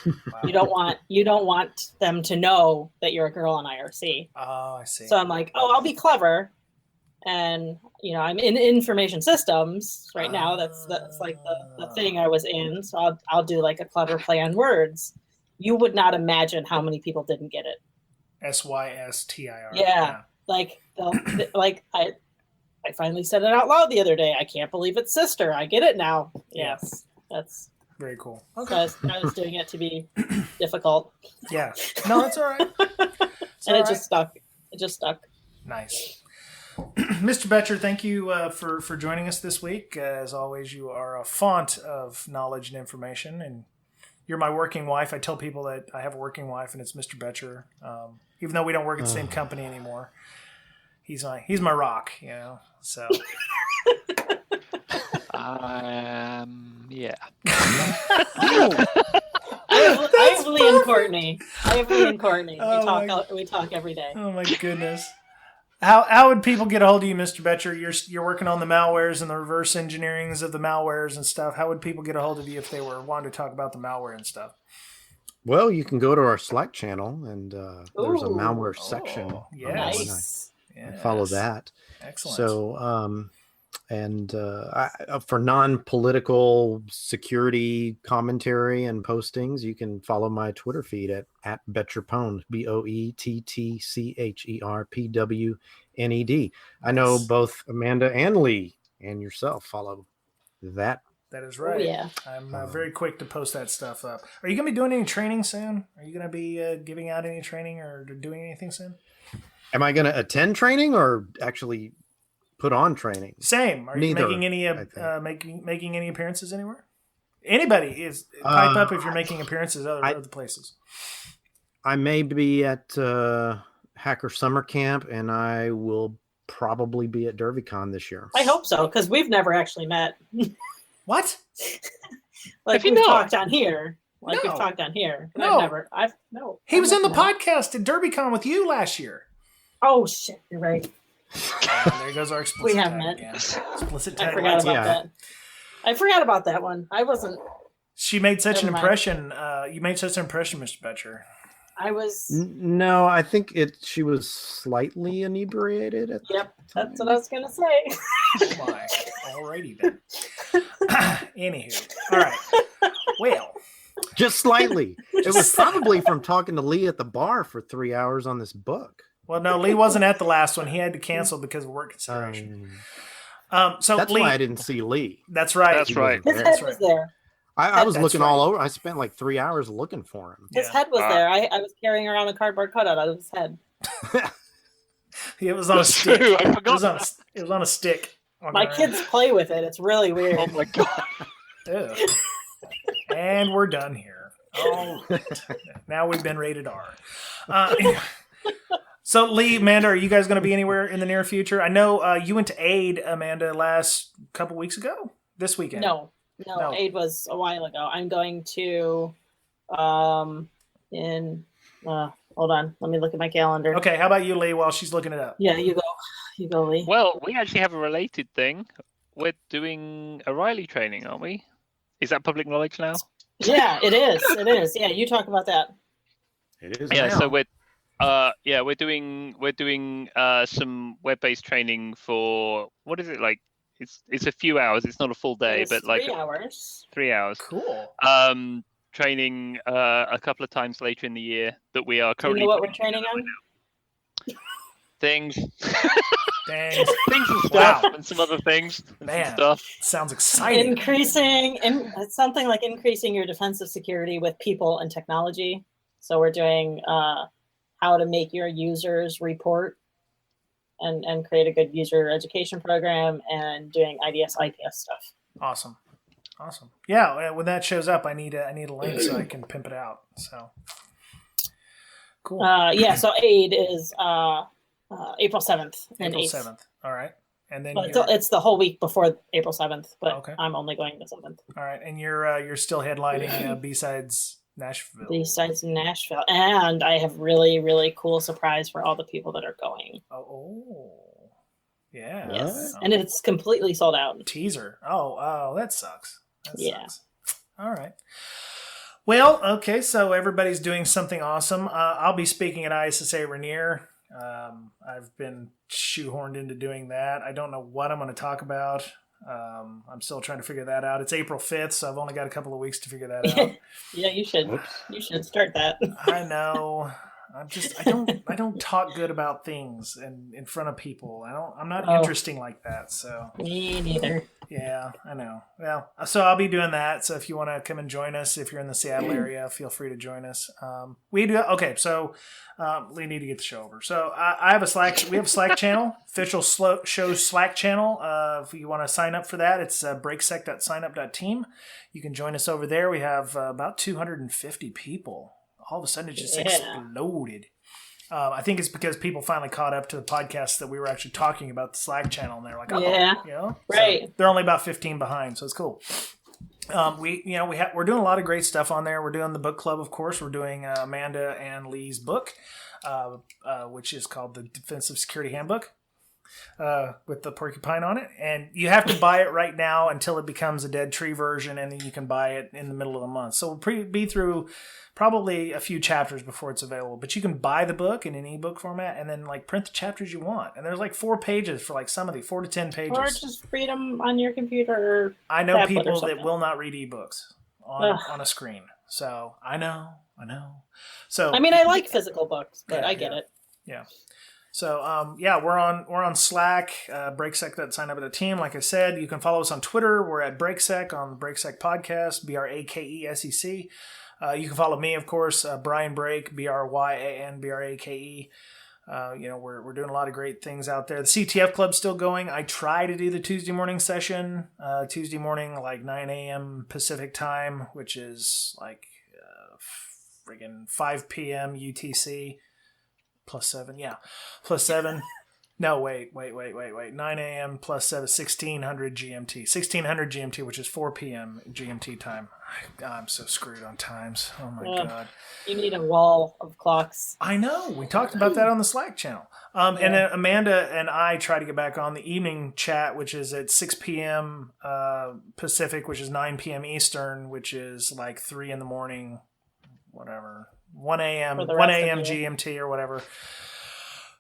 wow. you don't want them to know that you're a girl on IRC. Oh, I see. So I'm like, I'll be clever. And I'm in information systems right now. That's like the thing I was in. So I'll do like a clever play on words. You would not imagine how many people didn't get it. SYSTIR. Yeah. Like I finally said it out loud the other day. I can't believe it's sister. I get it now. Yes. That's Very cool. So Okay. I was doing it to be difficult. Yeah. No, that's all right. And it just stuck. It just stuck. Nice. Mr. Boettcher, thank you for joining us this week. As always, you are a font of knowledge and information, and you're my working wife. I tell people that I have a working wife, and it's Mr. Boettcher. Even though we don't work at the same company anymore, he's my rock, you know. So. Yeah. I have Lee and Courtney. Oh, we talk every day. Oh my goodness. How would people get a hold of you, Mr. Boettcher? You're working on the malwares and the reverse engineerings of the malwares and stuff. How would people get a hold of you if they were wanting to talk about the malware and stuff? Well, you can go to our Slack channel, and there's a malware section. Yes. I follow that. Excellent. So, for non-political security commentary and postings, you can follow my Twitter feed at BoettcherPwned, BoettcherPwned. I know both Amanda and Lee and yourself follow that. That is right. Oh, yeah. I'm very quick to post that stuff up. Are you going to be doing any training soon? Are you going to be giving out any training or doing anything soon? Am I going to attend training or actually put on training? Same. Are you making any making any appearances anywhere? Anybody is pipe up if you're making appearances other places. I may be at Hacker Summer Camp, and I will probably be at DerbyCon this year. I hope so, because we've never actually met. What? Like we've talked on here. We've talked on here. But No. No. He was in the podcast at DerbyCon with you last year. Oh shit, you're right. There goes our explicit We have tag met. again. Explicit tag. I forgot about that. I forgot about that one. I wasn't. She made such Never an mind. impression. You made such an impression, Mr. Boettcher. I was. No, I think she was slightly inebriated. Yep, that's what I was gonna say. Oh my. Alrighty then. Anywho. All right. Well. Just slightly. It was probably from talking to Lee at the bar for 3 hours on this book. Well, no, Lee wasn't at the last one. He had to cancel because of work consideration. So that's Lee, why I didn't see Lee. That's right. That's right. His head was there. I was looking right. all over. I spent like 3 hours looking for him. His head was there. I was carrying around a cardboard cutout of his head. It was on a stick. True. I forgot. It was on a stick. My kids play with it. It's really weird. Oh my god. Ew. And we're done here. All right. Now we've been rated R. Anyway. So, Lee, Amanda, are you guys going to be anywhere in the near future? I know you went to AID, Amanda, last couple weeks ago. This weekend. No. AID was a while ago. I'm going to hold on, let me look at my calendar. Okay, how about you, Lee, while she's looking it up? Yeah, you go, Lee. Well, we actually have a related thing. We're doing a Reilly training, aren't we? Is that public knowledge now? Yeah, it is. Yeah, you talk about that. It is. Yeah, now. so we're doing some web-based training for, what is it like? It's a few hours. It's not a full day, but like 3 hours. 3 hours. Cool. Training a couple of times later in the year that we are Do you currently. know what we're training on? Things, Dang. things and stuff, and some other things. And Man. some stuff. Sounds exciting. It's something like increasing your defensive security with people and technology. So we're doing how to make your users report and create a good user education program, and doing IDS IPS stuff. Awesome. Yeah, when that shows up, I need a link so I can pimp it out. So cool. So AID is April 7th and April 8th. 7th. All right. And then But it's the whole week before April 7th, but Okay. I'm only going the 7th. all right. And you're still headlining B-Sides Nashville. Besides Nashville. And I have really, really cool surprise for all the people that are going. Oh. Yeah. Yes. Oh. And it's completely sold out. Teaser. Oh, that sucks. Yeah. All right. Well, okay, so everybody's doing something awesome. I'll be speaking at ISSA Rainier. I've been shoehorned into doing that. I don't know what I'm going to talk about. I'm still trying to figure that out. It's April 5th, so I've only got a couple of weeks to figure that out. Yeah, you should. You should start that. I know. I don't talk good about things in front of people. I'm not interesting like that. So Me neither. Yeah, I know. Well, so I'll be doing that. So if you want to come and join us, if you're in the Seattle area, feel free to join us. We need to get the show over. So I have a Slack. We have a Slack channel, official show Slack channel. If you want to sign up for that, it's breaksec.signup.team. You can join us over there. We have about 250 people. All of a sudden, it just exploded. I think it's because people finally caught up to the podcast that we were actually talking about the Slack channel, and they're like, right. So they're only about 15 behind, so it's cool. We're doing a lot of great stuff on there. We're doing the book club, of course. We're doing Amanda and Lee's book, which is called the Defensive Security Handbook, with the porcupine on it. And you have to buy it right now until it becomes a dead tree version, and then you can buy it in the middle of the month. So we'll be through probably a few chapters before it's available, but you can buy the book in an ebook format and then print the chapters you want. And there's 4 pages for some of the 4 to 10 pages. Or just read them on your computer. Or I know people that will not read ebooks on a screen. So I know. So I mean, I like physical books, but I get it. Yeah. So we're on Slack, breaksec.signup.team. Like I said, you can follow us on Twitter. We're at Breaksec on the Breaksec podcast, BRAKESEC. You can follow me, of course, Brian Brake, BRYANBRAKE. We're doing a lot of great things out there. The CTF Club's still going. I try to do the Tuesday morning session, Tuesday morning, 9 a.m. Pacific time, which is friggin' 5 p.m. UTC plus 7. Yeah, plus 7. No, wait. 9 a.m. plus 7, 1600 GMT. 1600 GMT, which is 4 p.m. GMT time. I'm so screwed on times. Oh, my God. You need a wall of clocks. I know. We talked about that on the Slack channel. And then Amanda and I try to get back on the evening chat, which is at 6 p.m. Pacific, which is 9 p.m. Eastern, which is 3 in the morning, whatever. 1 a.m. GMT or whatever.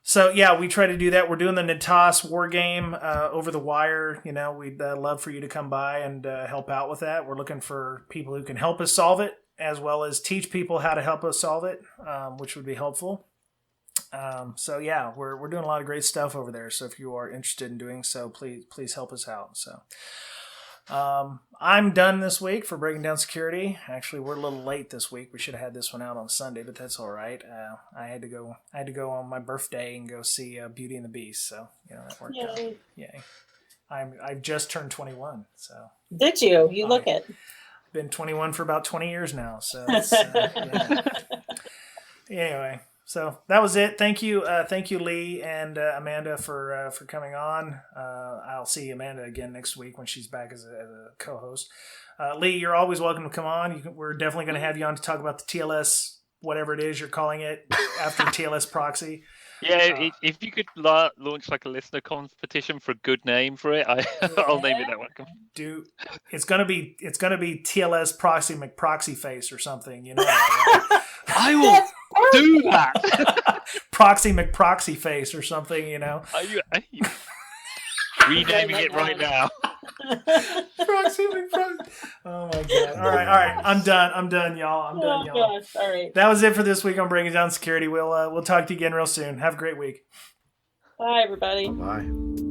So, we try to do that. We're doing the Natas war game over the wire. We'd love for you to come by and help out with that. We're looking for people who can help us solve it, as well as teach people how to help us solve it, which would be helpful. We're doing a lot of great stuff over there. So if you are interested in doing so, please help us out. So I'm done this week for Breaking Down Security. Actually, we're a little late this week. We should have had this one out on Sunday, but that's all right. I had to go on my birthday and go see Beauty and the Beast. So that worked out. Yay! I've just turned 21. So did you? You look it. Been 21 for about 20 years now. So anyway. So that was it. Thank you, Lee and Amanda for coming on. I'll see Amanda again next week when she's back as a co-host. Lee, you're always welcome to come on. We're definitely going to have you on to talk about the TLS, whatever it is you're calling it, after TLS proxy. Yeah, if you could launch a listener competition for a good name for it, I'll name it that one. Dude, it's gonna be TLS proxy McProxy face or something, I will do that. Proxy McProxy face or something, Are you renaming it right now? Proxy McProxy. Oh my God! All right. I'm done, y'all. Gosh. All right. That was it for this week on Breaking Down Security. We'll talk to you again real soon. Have a great week. Bye, everybody. Bye.